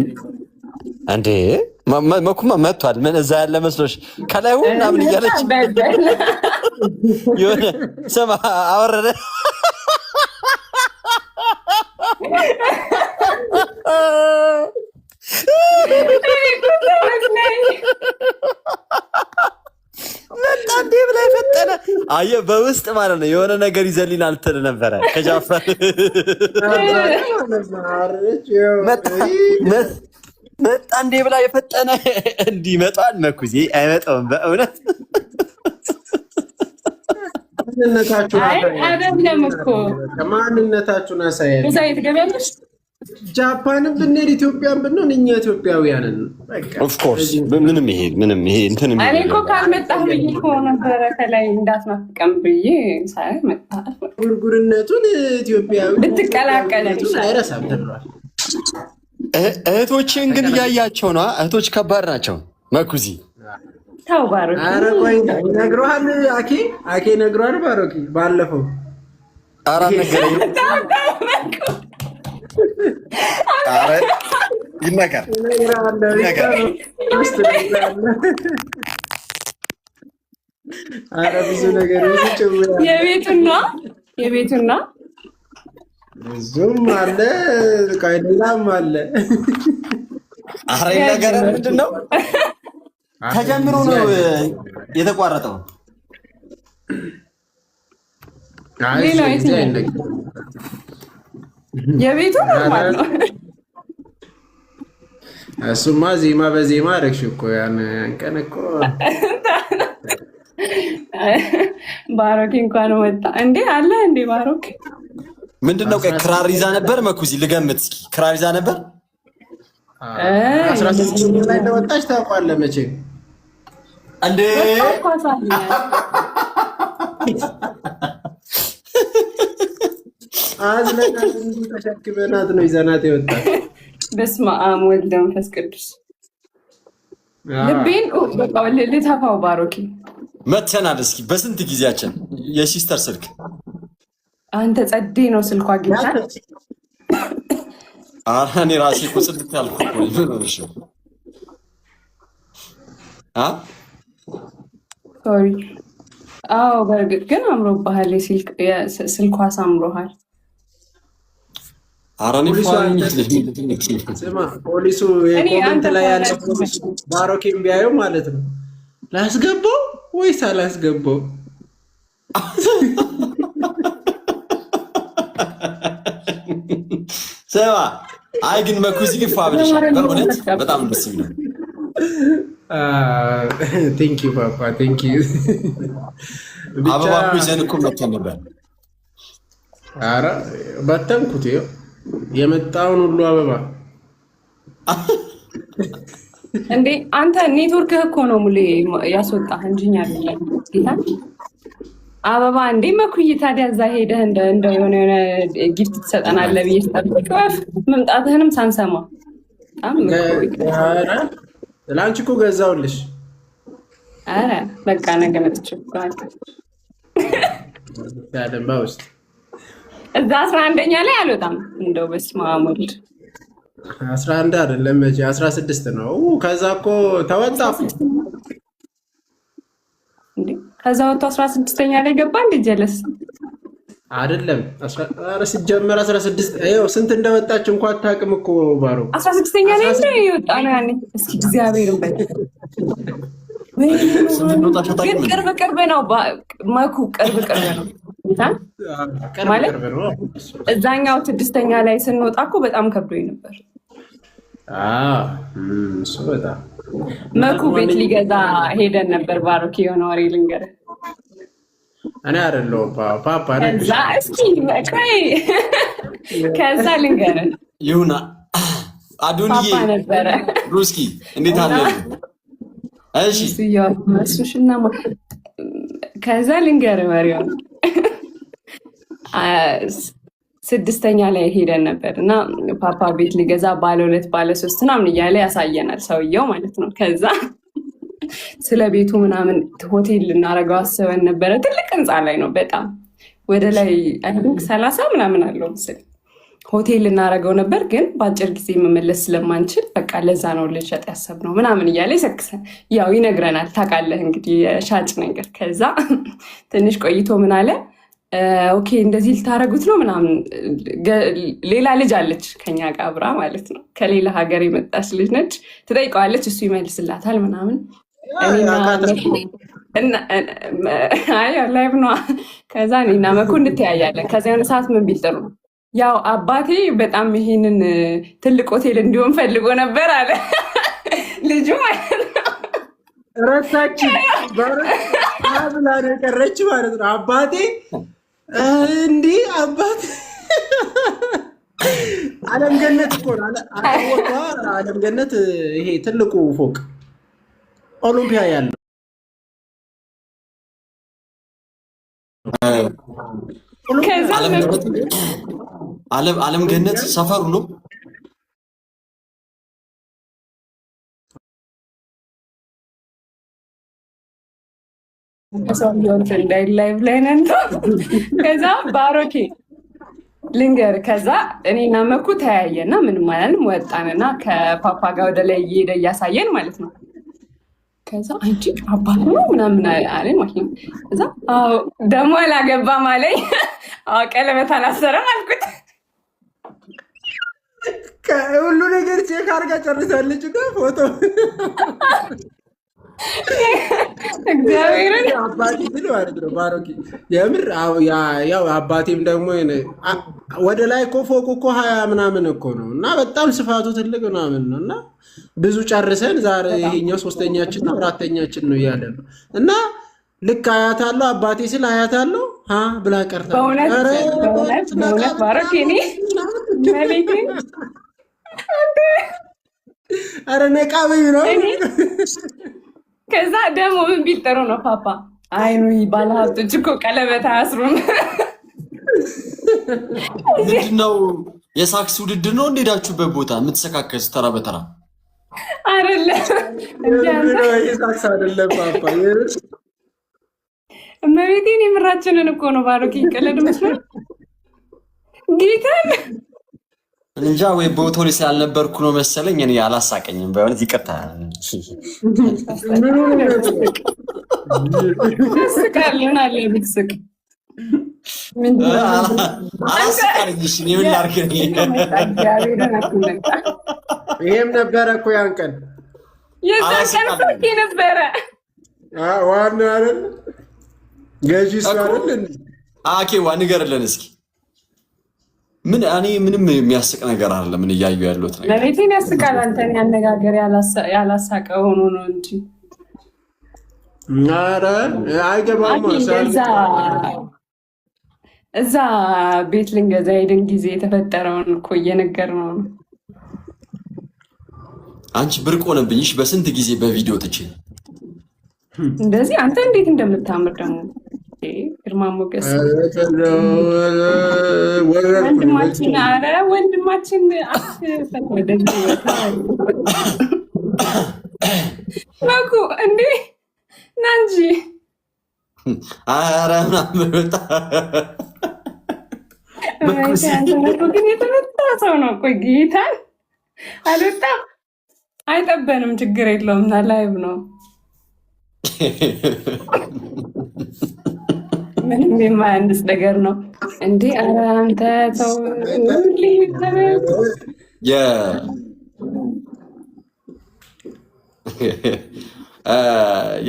እንዴ መኩማ መጥቷል። ምን እዛ ያለ መስሎሽ ከላይ ምናምን እያለች የሆነ ስማ አወረደ መጣ እንዴ ብላ የፈጠነ አየህ በውስጥ ማለት ነው የሆነ ነገር ይዘልናል ትል ነበረ ከጃፓን መጣ እንዴ ብላ የፈጠነ እንዲህ ይመጣል መኩዚ አይመጣውም በእውነት አይደለም እኮ ማንነታችሁን አሳያለሁ እዛ የትገቢያለሽ ጃፓንም ብንሄድ ኢትዮጵያን ብንሆን እኛ ኢትዮጵያውያንን ኦፍ ኮርስ ምንም ይሄ እንትን እኔ እኮ ካልመጣህ ብዬ እኮ ነበረ ከላይ እንዳትናፍቀን ብዬ ሳይ መጣህ። ጉርጉርነቱን ኢትዮጵያዊ ብትቀላቀለን አይረሳም ተብሏል። እህቶችን ግን እያያቸው ነው። እህቶች ከባድ ናቸው። መኩዚ ተው ባሮኪ። ኧረ ቆይ ነግሮሃል። አኬ ነግሮሃል ባሮኪ ባለፈው። ኧረ ነገረኝ። ኧረ ይነገር ኧረ ብዙ ነገር የቤቱና ብዙም አለ። ሌላም አለ። ኧረ ነገር ምንድን ነው ተጀምሮ ነው የተቋረጠው? የቤቱ ኖርማል ነው። እሱማ ዜማ በዜማ አደረግሽ እኮ ያን ቀን እኮ። ባሮክ እንኳን ወጣ እንዴ አለ እንዴ ባሮክ ምንድን ነው? ክራር ይዛ ነበር መኩዚ። ልገምት እስኪ ክራር ይዛ ነበር። 16 ላይ ተወጣች። ታውቃለህ መቼም እንዴ አዝለናት እንዲህ ተሸክመናት ነው ይዘናት የወጣች። በስመ አብ ወልድ መንፈስ ቅዱስ። ልቤን በቃ ልተፋው ባሮኪ። መተናል። እስኪ በስንት ጊዜያችን የሲስተር ስልክ አንተ ጸዴ ነው ስልኳ ጌታ። ኧረ እኔ ራሴ እኮ ጽድት ያልኩ ሶሪ። አዎ በእርግጥ ግን አምሮብሃል። ስልኳ አሳምሮሃል። ፖሊሱ የኮመንት ላይ ያለ ባሮኬን ቢያየው ማለት ነው ላስገባው ወይስ አላስገባው? ስማ፣ አይ ግን መኩዚ ግን ፋብልሻል በእውነት በጣም ደስ የሚለው። ቴንክ ዩ ፓፓ ቴንክ ዩ። አበባ እኮ ይዘን እኮ መተን ነበር። ኧረ በተንኩት ይኸው የመጣውን ሁሉ አበባ። እንዴ አንተ ኔትወርክህ እኮ ነው ሙሌ ያስወጣህ እንጂኛ አይደለም ጌታ። አበባ እንዴ መኩይ ታዲያ እዛ ሄደህ እንደ የሆነ ጊፍት ትሰጠናለህ ብዬ ስጠብቅ መምጣትህንም ሳንሰማ ለአንቺ እኮ ገዛውልሽ። ኧረ በቃ ነገ መጥቼ ያደንባ ውስጥ እዛ 11ኛ ላይ አልወጣም። እንደው በስመ አብ ወልድ 11 አይደለም መቼ 16 ነው። ከዛ እኮ ተወጣ እንዴ ከዛ ወጥቶ 16ኛ ላይ ገባ። እንዴ ጀለስ አይደለም። ኧረ ሲጀመር 16 ይኸው ስንት እንደወጣች እንኳን አታውቅም እኮ ባሮ 16ኛ ላይ እንደ ይወጣ ነው ያኔ። እስኪ እግዚአብሔርን በል ግን ቅርብ ነው መኩ ቅርብ ነው ማለት እዛኛው 6ኛ ላይ ስንወጣ እኮ በጣም ከብዶኝ ነበር። እሱ በጣም መኩ ቤት ሊገዛ ሄደን ነበር። ባሮክ የሆነ ወሬ ልንገርህ። እኔ አይደለሁም ፓፓ እዛ እስኪ ቆይ ከዛ ልንገርህ ይሁና አዶንዬ ፓፓ ነበረ ሩስኪ እንዴት አለ? እሺ እሱሽና ከዛ ልንገርህ ወሬውን 6ኛ ላይ ሄደን ነበር እና ፓፓ ቤት ሊገዛ ባለ 2 ባለ 3 ምናምን እያለ ያሳየናል ሰውየው ማለት ነው። ከዛ ስለ ቤቱ ምናምን ሆቴል ልናደርገው አስበን ነበረ። ትልቅ ህንፃ ላይ ነው በጣም ወደ ላይ 30 ምናምን አለው ምስል ሆቴል ልናደርገው ነበር፣ ግን በአጭር ጊዜ መመለስ ስለማንችል በቃ ለዛ ነው ልንሸጥ ያሰብነው ምናምን እያለ ይሰክሰን ያው ይነግረናል። ታውቃለህ እንግዲህ የሻጭ ነገር። ከዛ ትንሽ ቆይቶ ምን አለ ኦኬ እንደዚህ ልታረጉት ነው ምናምን። ሌላ ልጅ አለች ከኛ ጋር አብራ ማለት ነው። ከሌላ ሀገር የመጣች ልጅ ነች። ትጠይቀዋለች፣ እሱ ይመልስላታል ምናምን። ላይቭ ነዋ። ከዛ እኔና መኩ እንተያያለን። ከዚ የሆነ ሰዓት ምን ቢል ጥሩ ያው አባቴ በጣም ይሄንን ትልቅ ሆቴል እንዲሆን ፈልጎ ነበር አለ ልጁ ማለት ነው። ረሳች ብላ ነው የቀረች ማለት ነው። አባቴ እንዲህ ዓለም ገነት እኮ ነው። ዓለም ገነት ይሄ ትልቁ ፎቅ ኦሎምፒያ ያለው ዓለም ገነት ሰፈሩ ነው። ከዛ ባሮኬ ልንገር፣ ከዛ እኔና መኩ ተያየና ምንም አላልንም፣ ወጣንና ከፓፓ ጋር ወደ ላይ እየሄደ እያሳየን ማለት ነው። ከዛ አንቺ አባት ነው ምናምን አለኝ ማለት ነው። ከዛ ደግሞ አላገባም አለኝ። ቀለበት አላሰረም አልኩት። ሁሉ ነገር ቼክ አድርጋ ጨርሳለች እኮ ፎቶ እግዚአብሔርን አባቴ ስል ማለት ነው ባሮኪ የምር ያው አባቴም ደግሞ ወደ ላይ እኮ ፎቁ እኮ 20 ምናምን እኮ ነው እና በጣም ስፋቱ ትልቅ ምናምን ነው እና ብዙ ጨርሰን ዛሬ ይሄኛው 3ኛችን ነው 4ኛችን ነው እያለ ነው እና ልክ አያታለሁ አባቴ ስል አያታለሁ ብላ ቀርታ በእውነት ባሮኪ እኔ ኧረ ነቃ በይ ነው። ከዛ ደግሞ ምን ቢል ጥሩ ነው ፓፓ፣ አይኑ ባለሀብቶች እኮ ቀለበት አያስሩም። ምንድነው የሳክስ ውድድር ነው እንደሄዳችሁበት ቦታ የምትሰካከሱ ተራ በተራ አይደለም? ሳክስ አይደለም ፓፓ፣ እመቤቴን የምራችንን እኮ ነው ባሮኪ። ቀለድ መስሎኝ ጌታን እንጃ ወይ ቦታው ላይ ስላልነበርኩ ነው መሰለኝ። እኔ አላሳቀኝም፣ በእውነት ይቅርታ። ስቃልን አለ ብትስቅ አላሳቀኝሽ። ምን ላድርግ? ይሄም ነበረ እኮ ያን ቀን የዛን ቀን ስልክ ነበረ ዋና አይደል ገዢ አይደል? አኬዋ ንገርልን እስኪ። ምን እኔ ምንም የሚያስቅ ነገር አለ? ምን እያዩ ያሉት ነገር ለቤቴን ያስቃል። አንተን ያነጋገር ያላሳቀ ሆኖ ነው እንጂ ኧረ አይገባም። እዛ ቤት ልንገዛ ሄድን ጊዜ የተፈጠረውን እኮ እየነገር ነው። አንቺ ብርቅ ሆነብኝሽ። በስንት ጊዜ በቪዲዮ ትቼ እንደዚህ አንተ እንዴት እንደምታምር ደግሞ ግርማ ሞገስ ወንድማችን። ኧረ ወንድማችን መኩ እንዴ ና እንጂ። ኧረ ምናምን ግን የተመታ ሰው ነው። ቆይ ጌታን አልወጣም፣ አይጠበንም፣ ችግር የለውም። እና ላይቭ ነው ምንም የማያንስ ነገር ነው እንዴ? ኧረ አንተ ሰው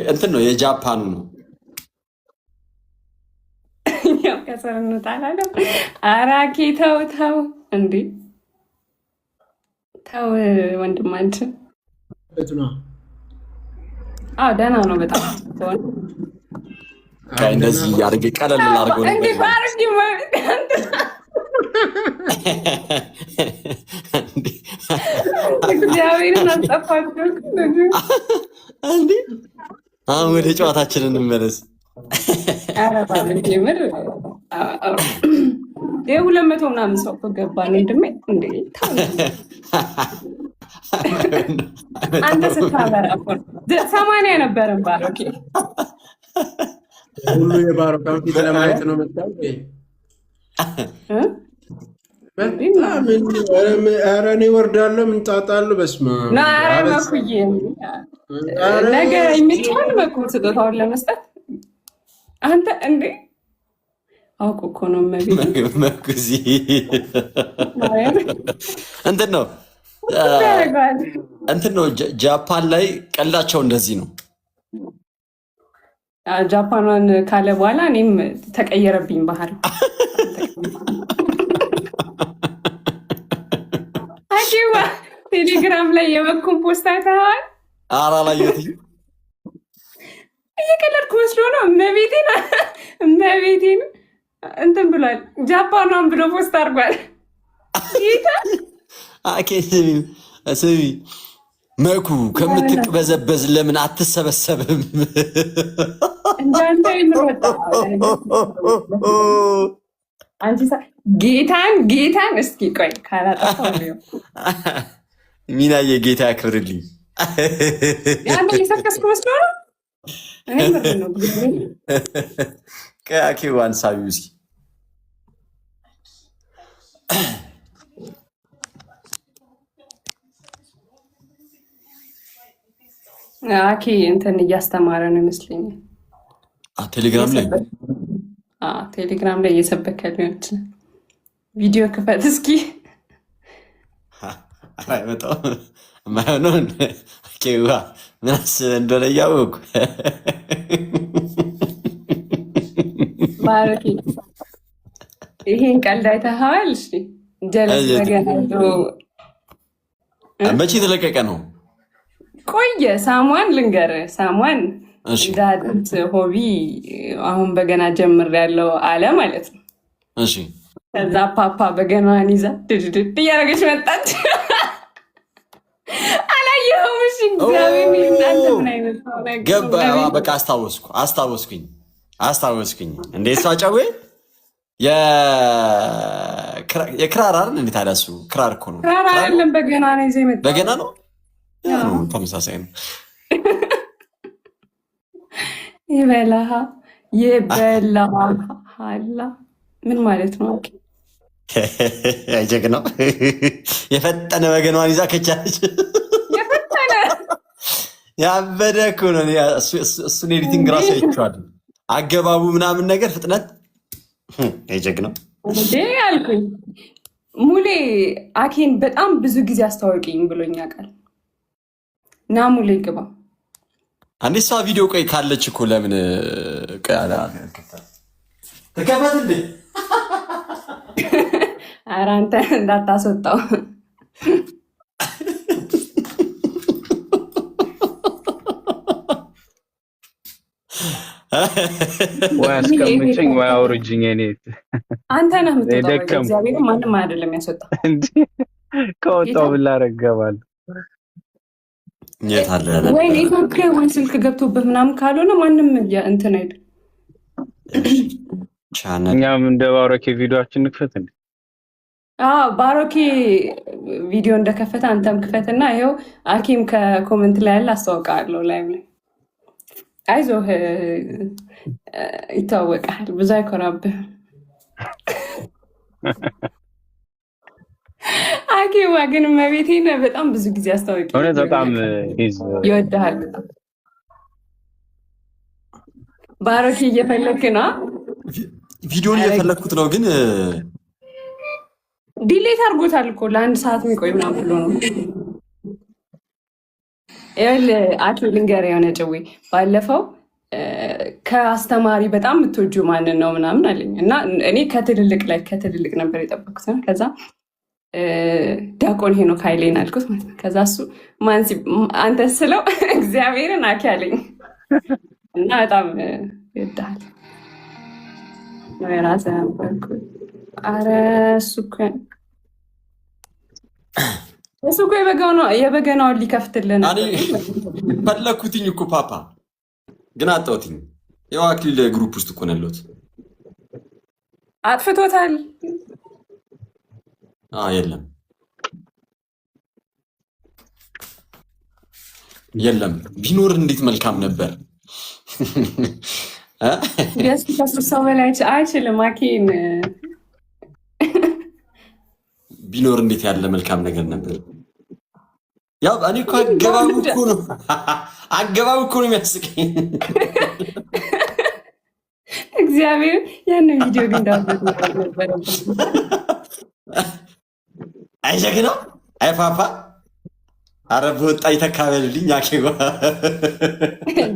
እንትን ነው የጃፓኑ ነው። ያው ከሰርነት አላለም። አራኪ ተው ተው እንዴ ተው ወንድማችን። ደህና ነው በጣም እንደዚህ ያርግ ቀለል ላርገው ነው እንዴ ባርኪ እግዚአብሔርን አስጠፋችሁ እንዴ። አሁን ወደ ጨዋታችን እንመለስ። ኧረ ባለኝ ምር 200 ምናምን ሰው እኮ ገባ ነው እንደም እንዴ አንተ ስታበራ እኮ 80 ነበረን ባሮኬ። ሁሉ የባሮካን ፊት ለማየት ነው መጣው። ኧረ እኔ እወርዳለሁ፣ ምን ጣጣለሁ? በስመ አብ ኧረ መኩዬ ነገ የሚቻል መኩ ስጦታውን ለመስጠት አንተ እንዴ አውቁ እኮ ነው መኩዚ እንትን ነው እንትን ነው። ጃፓን ላይ ቀላቸው እንደዚህ ነው። ጃፓኗን ካለ በኋላ እኔም ተቀየረብኝ ባህል። አኪዋ ቴሌግራም ላይ የመኩን ፖስት አይተኸዋል? ኧረ አላየሁትም። እየቀለድኩ መስሎ ነው። እመቤቴን እንትን ብሏል። ጃፓኗን ብሎ ፖስት አድርጓል። አኬ ስሚ መኩ ከምትቅበዘበዝ ለምን አትሰበሰብም? እንዳንተ ይምረጣ አንቺ ጌታን እስኪ ቆይ ካላጠፋው ነው ሚናዬ ጌታ ያክብርልኝ። ያንተ እየሰከስኩ መስሎ ነው። እኔ ነው ከአኬ ዋን ሳቢው እስኪ አኬ እንትን እያስተማረ ነው ይመስለኛል። ቴሌግራም ላይ ቴሌግራም ላይ እየሰበከ ሊሆን ይችላል። ቪዲዮ ክፈት እስኪ። አይመጣም ማይሆነውን ኬዋ ምን አስበህ እንደሆነ እያወኩ ባረኪ ይሄን ቀልድ አይተኸዋል? እሺ ጀለስ በገና መቼ የተለቀቀ ነው? ቆየ። ሳሟን ልንገርህ፣ ሳሟን ዳድት ሆቢ አሁን በገና ጀምር ያለው አለ ማለት ነው። እሺ ከዛ ፓፓ በገናዋን ይዛ ድድድድ እያደረገች መጣች። አላየኸውም? እሺ እግዚአብሔር እናንተ ምን አይነት ሰው ነው? ገባ። በቃ አስታወስኩኝ። እንዴ እሷ ጨዌ የክራር አይደል? እንዴት አለ እሱ ክራር እኮ ነው። ክራር አይደለም በገና ነው ይዘህ የመጣው። በገና ነው። ተመሳሳይ ነው። ይበላሃላ ምን ማለት ነው? አይጀግ ነው። የፈጠነ በገናዋን ይዛ ከቻለች የፈጠነ ያበደ እኮ ነው። እሱን ኤዲቲንግ ራሱ አይቼዋለሁ። አገባቡ ምናምን ነገር ፍጥነት አይጀግ ነው እንዴ አልኩኝ። ሙሌ አኬን በጣም ብዙ ጊዜ አስተዋወቂኝ ብሎኛ ቃል ና ሙሌ ግባ። አንዴ እሷ ቪዲዮ ቆይ ካለች እኮ ለምን ተከፈት እንዴ? ኧረ አንተ እንዳታስወጣው። ወይ አስቀምጭኝ ወይ አውርጅኝ። እኔ አንተ ነህ የምትወጣው። እግዚአብሔር ማንም አይደለም ያስወጣው። ከወጣው ብላ ረገባል። ወይ ኔትወርክ ወይ ስልክ ገብቶበት ምናምን ካልሆነ ማንም እንትን አይደል። እኛም እንደ ባሮኬ ቪዲዮችን እንክፈት እንዴ? ባሮኬ ቪዲዮ እንደከፈተ አንተም ክፈትና ይኸው አኪም ከኮመንት ላይ ያለ አስተዋውቃለሁ። ላይ አይዞህ ይታወቃል። ብዙ አይኮራብህም። አኬዋ ግን መቤቴን በጣም ብዙ ጊዜ አስታወቂ። እውነት በጣም ይወድሃል። ባሮኬ እየፈለክ ነው? ቪዲዮን እየፈለግኩት ነው፣ ግን ዲሌት አድርጎታል እኮ ለ1 ሰዓት የሚቆይ ምናምን ብሎ ነው። ይኸውልህ አኬ ልንገርህ፣ የሆነ ጭዌ ባለፈው ከአስተማሪ በጣም የምትወጂው ማንን ነው ምናምን አለኝ እና እኔ ከትልልቅ ከትልልቅ ነበር የጠበኩት ነው። ከዛ ዲያቆን ሄኖክ ኃይሌን አልኩት ማለት ነው። ከዛ እሱ አንተ ስለው እግዚአብሔርን አኬ አለኝ እና በጣም ይወድሃል ነው የራስህ ነበርኩ። ኧረ እሱ እኮ የበገናውን ሊከፍትልን ፈለግኩትኝ እኮ ፓፓ፣ ግን አጣሁትኝ። ያው አክሊል ግሩፕ ውስጥ እኮ ነው ያለሁት። አጥፍቶታል። የለም ቢኖር እንዴት መልካም ነበር። ከሱ ሰው በላይ አይችልም። አኬን ቢኖር እንዴት ያለ መልካም ነገር ነበር። ያው እኔ እኮ አገባቡ እኮ ነው የሚያስቀኝ። እግዚአብሔር ያን ቪዲዮ ግን ዳውንሎድ ነበር። አይጀግ ነው አይፋፋ አረብ ወጣ ይተካበልልኝ። አኬዋ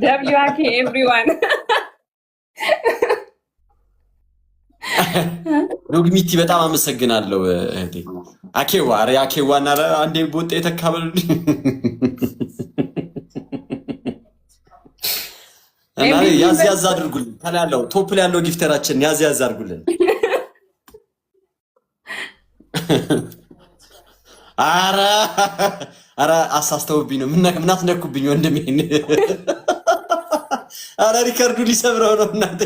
ደብሊው አኬ ኤቭሪዋን ዶግሚቲ በጣም አመሰግናለሁ እህቴ። አኬዋ አኬዋና አንዴ በወጣ ይተካበልልኝ እና ያዝ አድርጉልን። ከላይ ያለው ቶፕ ላይ ያለው ጊፍተራችን ያዝ አድርጉልን። አረ አረ አሳስተውብኝ ነው። ምን አስነኩብኝ ወንድሜን? አረ ሪከርዱ ሊሰብረው ነው እናቴ።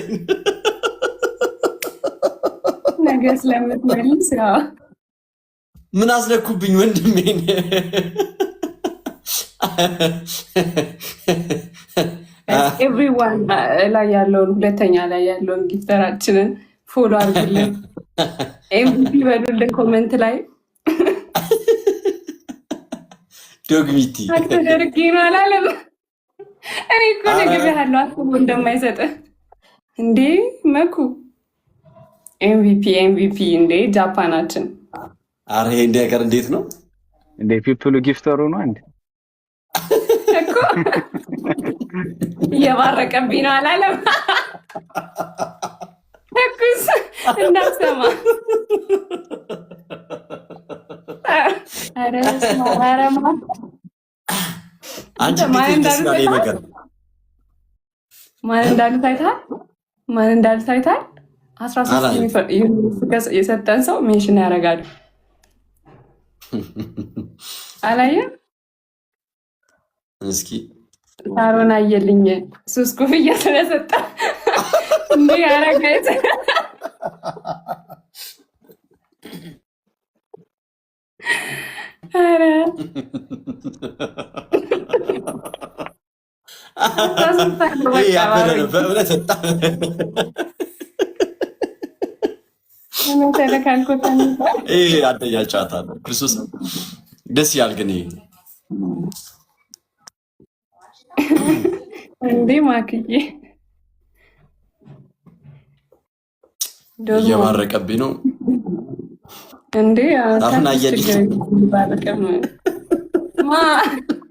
ነገ ስለምትመልስ ምን አስነኩብኝ ወንድሜን? ኤቭሪዋን ላይ ያለውን ሁለተኛ ላይ ያለውን ጊፍተራችንን ፎሎ አድርጉልን፣ ኤምቪፒ በሉልን ኮመንት ላይ። ዶግሚቲ ተደርጌ ነው አላለም። እኔ እኮ ነግሬሃለሁ አስቦ እንደማይሰጥህ እንዴ መኩ። ኤምቪፒ እንዴ ጃፓናችን። አረ ይሄ ነገር እንዴት ነው እንዴ? ፒፕሉ ጊፍተሩ ነው እንዴ እኮ እየባረቀብኝ ነው አላለም። ተኩስ እንዳትሰማ። ማን እንዳሉት አይተሃል? 13 የሰጠን ሰው ሜንሽን ያደርጋሉ። አላየም? እስኪ ሳሮን አየልኝ ሱስ ኩፍያ ስለሰጠ እንዴ ያረጋይት አረ አደያጫታለሁ። ክርስቶስ ደስ ያል ግን እንዴ ማክዬ እየባረቀብኝ ነው እንዴ። አሁን አየልኝ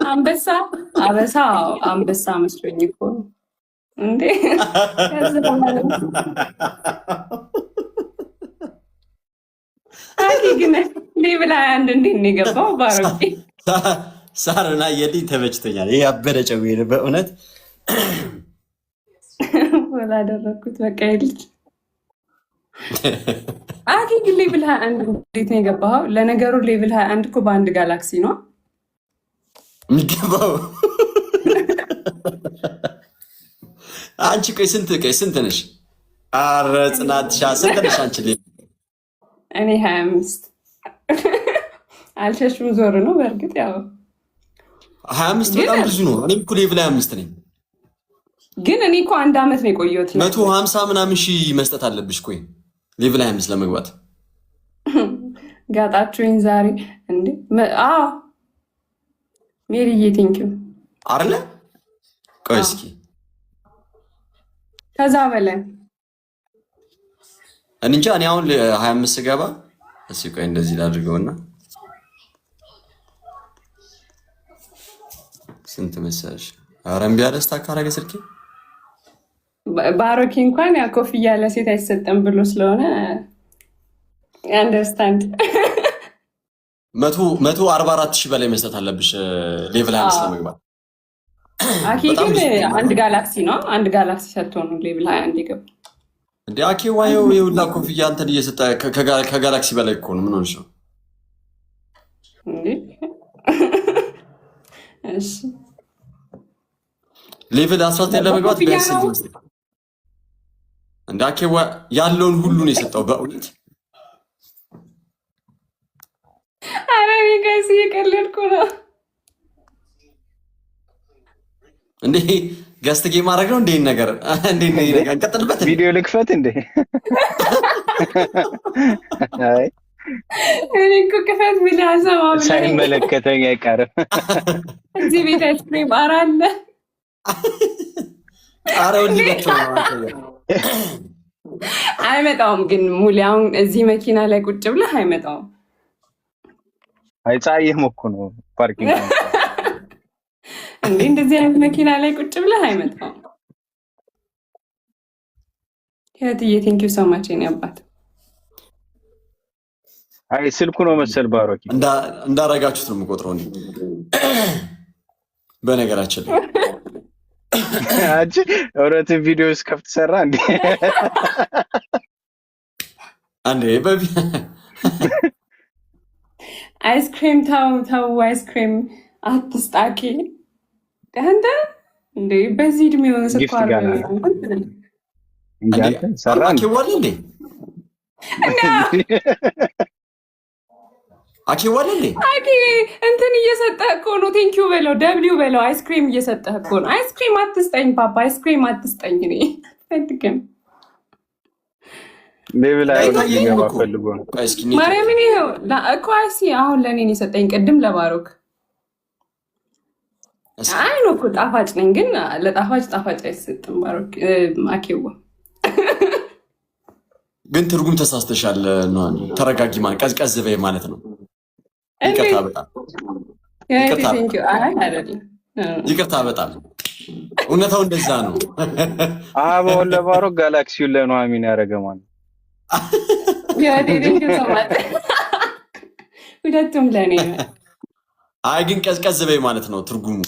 አንበሳ አንበሳ መስሎኝ እኮ ነው እንዴ። ግን ብላ አንድ እንዴት ነው የገባው? ባሮቄ ሳርና አየልኝ ተመችቶኛል። ይሄ አበደ ጨው በእውነት ወላደረኩት በቃ ይልጅ ግን ሌቭል 21 እንዴት ነው የገባው? ለነገሩ ሌቭል 21 እኮ በአንድ ጋላክሲ ነው የሚገባው። አንቺ ቆይ ስንት ነሽ? አረ ጽናትሻ ስንት ነሽ አንቺ? እኔ 25 አልሸሽም ዞር ነው። በእርግጥ ያው 25 በጣም ብዙ ነው። እኔም እኮ ሌቭል 25 ነኝ። ግን እኔ እኮ አንድ አመት ነው የቆየሁት። 150 ምናምን ሺህ መስጠት አለብሽ። ቆይ ሌቭል 25 ለመግባት ጋጣችሁኝ ዛሬ እንዴ? ሜሪዬ ቴንኪው አይደለ? ቆይ እስኪ ከዛ በላይ እንጃ። እኔ አሁን 25 ስገባ እስኪ ቆይ እንደዚህ ላድርገውና ስንት መሰለሽ? ኧረ እምቢ አለ ስታክ አደረገ ስልኬ። ባሮኬ እንኳን ያ ኮፍያ ለሴት አይሰጠም ብሎ ስለሆነ አንደርስታንድ 144 ሺህ በላይ መስጠት አለብሽ ሌቭል 25 ለመግባት። አኪ ግን አንድ ጋላክሲ ነው። አንድ ጋላክሲ ሰጥቶ ነው ሌቭል 21 የገባው እንዴ? አኪ ዋየው የሁላ ኮፍያ አንተን እየሰጠ ከጋላክሲ በላይ እኮ ነው። ምን ሆነሽ ነው እንዴ? እሺ ሌቭል 19 ለመግባት ቢያንስ እንደ አኪ ያለውን ሁሉ ነው የሰጠው በእውነት። አረ እኔ ጋይስ እየቀለድኩ ነው እንዴ። ገስት ጌም ማድረግ ነው እንዴ ነገር እንዴ ነገር እንቀጥልበት። ቪዲዮ ልክፈት እንዴ? አይ እኔ እኮ ክፈት ቢል አልሰማም። ሳይመለከተኝ አይቀርም። እዚህ ቤት አይስክሪም አለ። አረ ወንድ አይመጣውም ግን ሙሉ አሁን እዚህ መኪና ላይ ቁጭ ብለህ አይመጣውም። አይ ፀሐይም እኮ ነው ፓርኪንግ እንዴ እንደዚህ አይነት መኪና ላይ ቁጭ ብለህ አይመጣውም። ከትዬ ቴንኪው ሶ ማች የኔ አባት። አይ ስልኩ ነው መሰል ባሮኪ እንዳረጋችሁት ነው የምቆጥረው እንዴ። በነገራችን ላይ አንቺ ኦሮት ቪዲዮስ ከፍት ሰራ እንዴ? አንዴ አይስክሬም ተው አይስክሬም አትስጣቂ አንተ እንዴ በዚህ እድሜው ስኳር አኪዋል እንዴ አኪዋል እንዴ አኪ እንትን እየሰጠህ እኮ ነው ቴንኪዩ በለው ደብሊው በለው አይስክሬም እየሰጠህ እኮ ነው አይስክሬም አትስጠኝ ፓፓ አይስክሬም አትስጠኝ እኔ ፈልግም ሌቭል ላይ ፈልጎ ነው ማርያምን ይኸው እኮ አይሲ አሁን ለእኔ ነው የሰጠኝ ቅድም ለባሮክ አይ ነው እኮ ጣፋጭ ነኝ ግን ለጣፋጭ አይሰጥም ባሮክ አኪዋ ግን ትርጉም ተሳስተሻል ነው ተረጋጊ ማለት ቀዝቀዝ በይ ማለት ነው ይቅርታ በጣም ይቅርታ በጣም እውነታው እንደዛ ነው አባው ለባሮክ ጋላክሲው ለነው አሚን ያረገ ማለት ሁለቱም ለኔ አይ ግን ቀዝቀዝ በይ ማለት ነው ትርጉሙ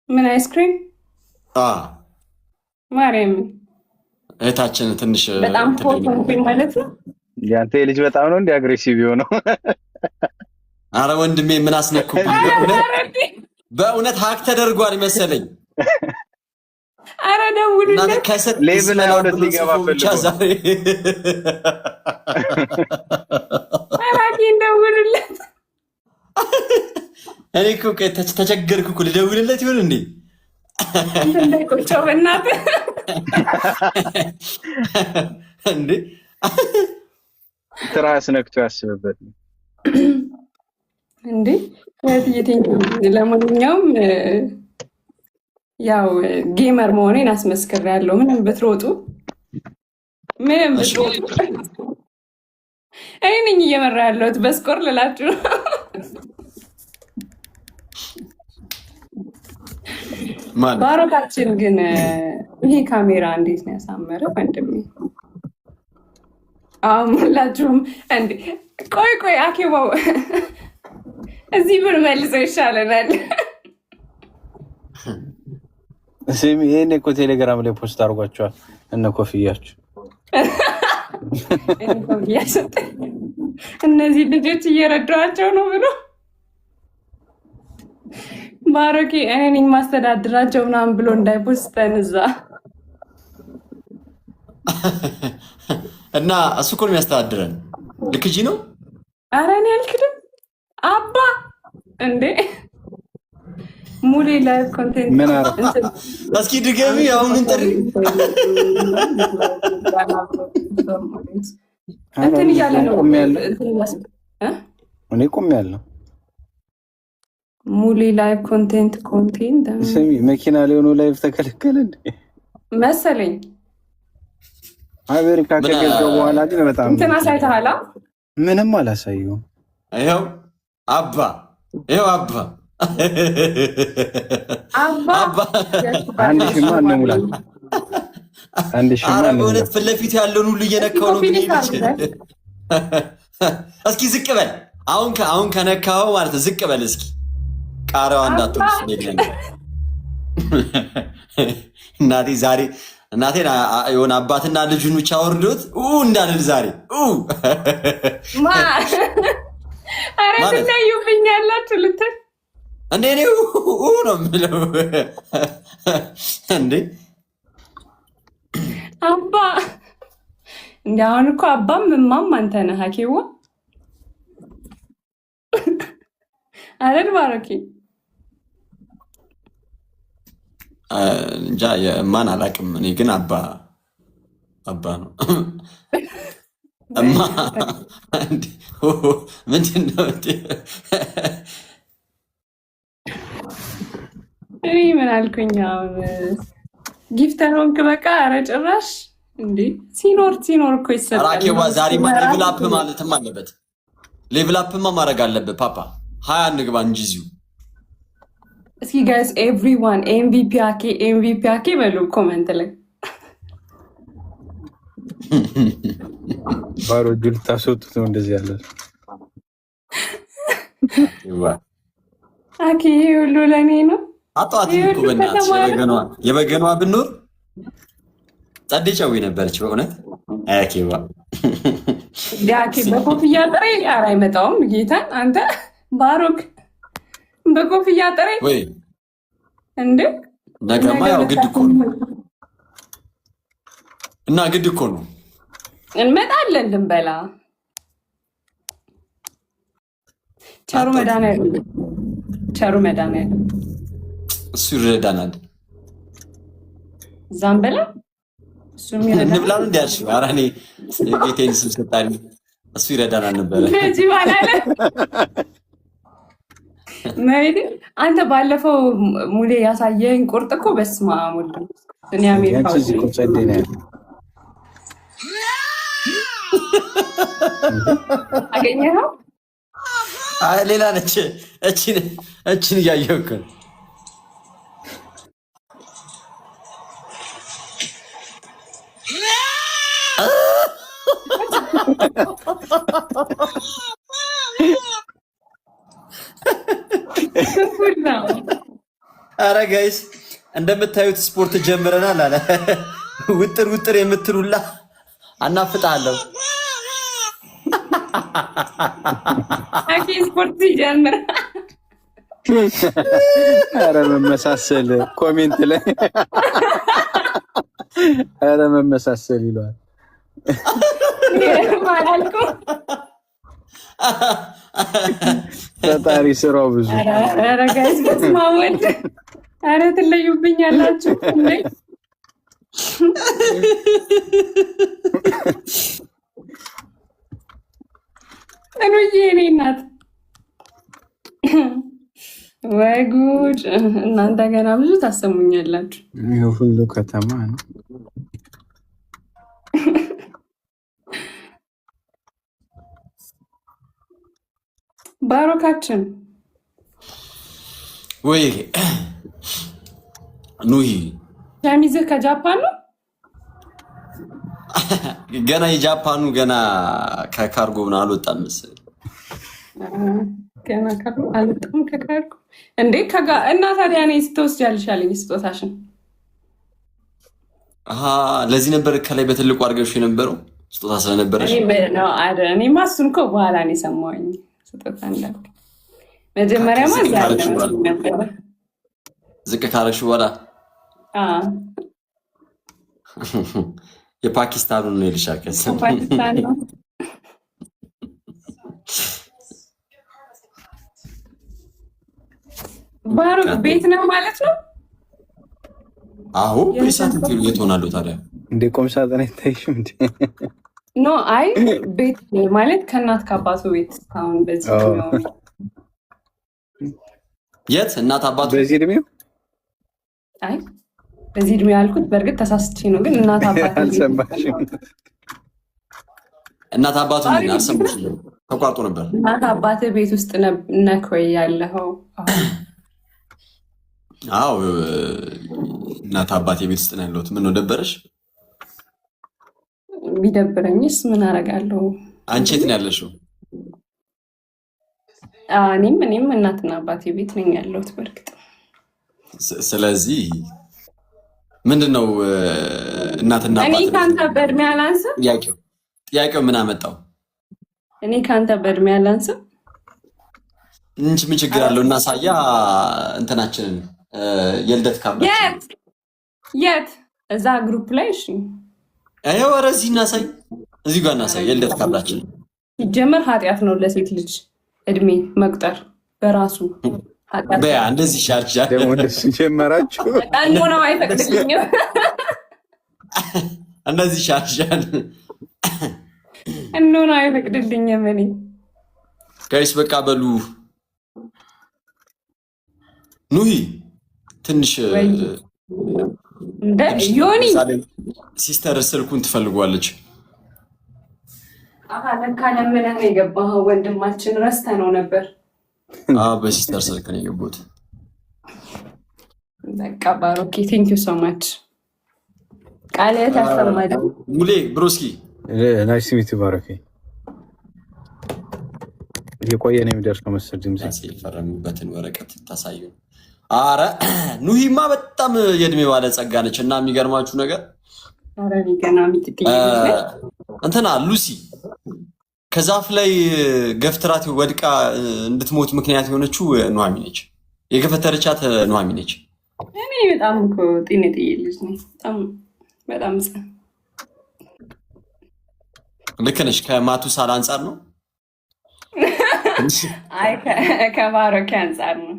ምን አይስክሪም ማርያም እህታችን ትንሽ በጣም ፎቶን ማለት ነው ያንተ ልጅ በጣም ነው እንደ አግሬሲቭ ነው አረ ወንድሜ ምን አስነኩ በእውነት ሀክ ተደርጓል መሰለኝ አረ ደውልለት ሌቭል ላይ ወደ ሊገባ ፈልጎ አራኪ ደውልለት እኔ እኮ ተቸገርኩ እኮ ልደውልለት ይሆን እንዴ እንደቆጨው በእናትህ እንዴ ትራስ ነክቶ ያስብበት እንዴ ለማንኛውም ያው ጌመር መሆኔን አስመስክሬያለሁ ምንም ብትሮጡ እኔ ነኝ እየመራ ያለሁት በስኮር ልላችሁ ባሮካችን ግን ይሄ ካሜራ እንዴት ነው ያሳመረ ወንድሜ ሁላችሁም እንዴ ቆይ አኬባው እዚህ ብር መልሰው ይሻለናል ስሚ ይሄን እኮ ቴሌግራም ላይ ፖስት አድርጓቸዋል እነ ኮፍያችሁ እነዚህ ልጆች እየረዷቸው ነው ብሎ ባሮኬ እኔ ነኝ ማስተዳድራቸው ምናምን ብሎ እንዳይፖስተን እዛ እና እሱ እኮ ነው የሚያስተዳድረን ልክጂ ነው ኧረ እኔ አልክድም አባ እንዴ ሙሌ ላይ ኮንቴንት ምን አረ እስኪ ድገሚ አሁን እንጥሪ እንትን እያለ ነው እኔ ቆም ያለው ሙሌ ላይ ኮንቴንት ስሚ መኪና ላይ ሆኖ ላይቭ ተከለከለ እንዴ መሰለኝ አሜሪካ ከገዛው በኋላ ግን በጣም እንትን አሳይተሃል ምንም አላሳየውም ይኸው አባ አንድ ሽማ እንሙላ አንድ ሽማ እንሙላ ፊት ለፊት ያለውን ሁሉ እየነካው ነው እስኪ ዝቅ በል አሁን ከነካው ማለት ዝቅ በል እስኪ ቃራው እንዳትወስ ነግረኝ እናቴ ዛሬ እናቴን የሆነ አባትና ልጁን ብቻ ወርዶት እንዳልል ዛሬ አረ ትለዩብኛላችሁ ልትል እንዴ ነው የምለው እንዴ አባ እንዴ አሁን እኮ አባም እማም አንተ ነህ ሀኬዋ አይደል ባሮኬ እንጃ የማን አላውቅም እኔ ግን አባ ነው እማ ምንድን ነው እኔ ምን አልኩኝ አሁን ጊፍተር ሆንክ በቃ ኧረ ጭራሽ እንዴ ሲኖር እኮ ይሰጣል ራኬዋ ዛሬ ሌቭል አፕ ማለትም አለበት ሌቭል አፕማ ማድረግ አለበት ፓፓ 20 እንግባ እንጂ እዚሁ እስኪ ጋይስ ኤቭሪዋን ኤምቪፒ አኬ በሉ ኮሜንት ላይ ባሮ ጁል ታስወጡት ነው እንደዚህ ያለ አኬ ሁሉ ለኔ ነው አጣት እኮ በእናትሽ የበገኗ ብንኖር ጸዴ ጨዊ ነበረች በእውነት አያኬባ ዳኬ በኮፍያ ጥሬ ኧረ አይመጣውም ጌታን አንተ ባሮክ በኮፍያ ጥሬ ወይ እንዴ ነገማ ያው ግድ እኮ ነው እና ግድ እኮ ነው እንመጣለን ልንበላ ቸሩ መድኃኒዓለም እሱ ይረዳናል እዛም በላ እሱም ይረዳናል እንብላን እንዲያልሽ ኧረ እኔ ጌቴን ስም ሰጣኝ እሱ ይረዳናል ነበረ ነጂ ባላለ ማለት አንተ ባለፈው ሙሌ ያሳየኝ ቁርጥ እኮ በስመ አብ ወልድ እኔ አሜሪካ አገኘኸው አይ ሌላ ነች እቺን እያየሁ እኮ ኧረ ጋይስ እንደምታዩት ስፖርት ጀምረናል አለ ውጥር የምትሉላ አናፍጣለሁ አኪ ስፖርት ይጀምር ኧረ መመሳሰል ኮሜንት ላይ ኧረ መመሳሰል ይለዋል ማላልኩ ፈጣሪ ስራው ብዙ ኧረ ጋይስ በስመ አብ ወልድ ኧረ ትለዩብኛላችሁ እንዴ እኑዬ እኔ እናት ወይ ጉድ እናንተ ገና ብዙ ታሰሙኛላችሁ ይሄ ሁሉ ከተማ ነው ባሮካችን ወይ ኑሂ ሸሚዝህ ከጃፓን ነው ገና የጃፓኑ ገና ከካርጎ ምናምን አልወጣም መሰለኝ ገና ካርጎ አልወጣም ከካርጎ እንዴ እና ታዲያ እኔ ስትወስጃለሽ አለኝ ስጦታሽን ለዚህ ነበር ከላይ በትልቁ አድርገሽ የነበረው ስጦታ ስለነበረሽ እኔማ እሱን እኮ በኋላ ነው የሰማሁኝ ስጦታ እንዳልክ መጀመሪያማ ነበረ ዝቅ ካረግሽ በኋላ የፓኪስታኑን ነው የልሻከስ ፓኪስታን ነው ባሮክ ቤት ነው ማለት ነው አሁ ፕሪሳት የት ሆናለሁ ታዲያ እንዴ ቆም ሳጥን አይታይሽም እንዴ ኖ አይ ቤት ማለት ከእናት ከአባቱ ቤት አሁን በዚህ ነው የት እናት አባቱ በዚህ እድሜው አይ በዚህ እድሜ ያልኩት በእርግጥ ተሳስቼ ነው ግን እናት አባቱ አልሰማሽም እናት አባቱ ምን አልሰማሽም ተቋርጦ ነበር እናት አባቱ ቤት ውስጥ ነክ ወይ ያለኸው አዎ እናት አባቴ ቤት ውስጥ ነው ያለሁት ምን ነው ደበረሽ ቢደብረኝስ ምን አደርጋለሁ አንቺ የት ነው ያለሽው እኔም እናትና አባቴ ቤት ነኝ ያለሁት በእርግጥ ስለዚህ ምንድነው እናትና አባቴ እኔ ካንተ በእድሜ አላንስም ጥያቄው ምን አመጣው እኔ ካንተ በእድሜ አላንስም እንጂ ምን ችግር አለው እናሳያ እንትናችንን የልደት ካርዳችን የት እዛ ግሩፕ ላይ እሺ አይው ወረዚህ እናሳይ እዚህ ጋር እናሳይ የልደት ካርዳችን ይጀመር ኃጢያት ነው ለሴት ልጅ እድሜ መቁጠር በራሱ ኃጢያት በያ እንደዚህ ሻርጃ ደግሞ ደስ ጀመራችሁ አንዱ ነው አይፈቅድልኝም እንደዚህ ሻርጃን አንዱ ነው አይፈቅድልኝም እኔ ጋይስ በቃ በሉ ኑሂ ትንሽ እንደ ዮኒ ሲስተር ስልኩን ትፈልጓለች ለካ ለምነህ ነው የገባኸው ወንድማችን ረስተነው ነበር በሲስተር ስልክ ነው የገቡት በቃ ባሮኬ ቴንክ ዩ ሶ ማች ቃል ያሰማል ሙሌ ብሮስኪ ናይስ ሚት ባሮኬ የቆየ ነው የሚደርሰው መሰል ድምጽ የፈረሙበትን ወረቀት ታሳዩ አረ ኑሂማ በጣም የእድሜ ባለ ጸጋ ነች እና የሚገርማችሁ ነገር አረኒ ገና ሚጥጥ እንትና ሉሲ ከዛፍ ላይ ገፍትራት ወድቃ እንድትሞት ምክንያት የሆነችው ኑሐሚን ነች። የገፈተረቻት ኑሐሚን ነች። እኔ በጣም እኮ ጤነኛ ልጅ ነኝ። በጣም ልክ ነሽ። ከማቱሳላ አንጻር ነው። አይ ከባሮኬ አንጻር ነው።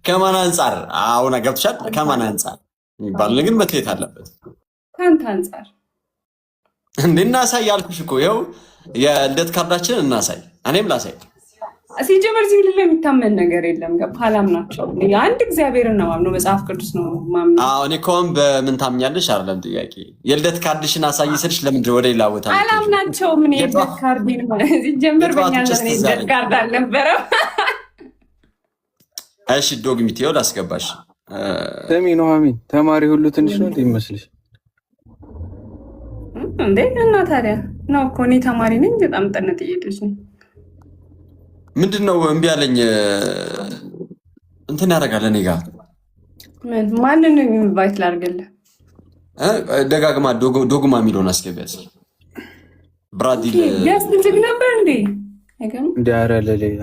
ከማን አንጻር? አሁን ገብቶሻል። ከማን አንጻር የሚባል ነገር መትሌት አለበት። ከአንተ አንጻር እንዴ እናሳይ ያልኩሽ እኮ ይኸው የልደት ካርዳችንን እናሳይ። እኔም ላሳይ። ሲጀመር እዚህ ላይ የሚታመን ነገር የለም። ገባህ? ናቸው አንድ እግዚአብሔርን ነው ማምነው፣ መጽሐፍ ቅዱስ ነው ማምነው። እኔ ከሆን በምን ታምኛለሽ? አይደለም ጥያቄ። የልደት ካርድሽን አሳይ ስልሽ ለምንድን ወደ ሌላ ቦታ አላምናቸው? ምን የልደት ካርድ ሲጀመር በእኛ ዘመን የልደት ካርድ አልነበረም። እሺ ዶግሚት ይኸው ላስገባሽ። ስሚ ኑሐሚን ተማሪ ሁሉ ትንሽ ነው ይመስልሽ እንዴ? እና ታዲያ ነው እኮ እኔ ተማሪ ነኝ። በጣም ጠነት እየሄደች ነው። ምንድን ነው እምቢ አለኝ። እንትን ያደርጋል እኔ ጋር ማንን ኢንቫይት ላድርግልህ? ደጋግማ ዶግማ የሚለውን አስገቢያት። ብራዲል ያስብልግ ነበር እንዴ? እንዲ ያረ ለሌላ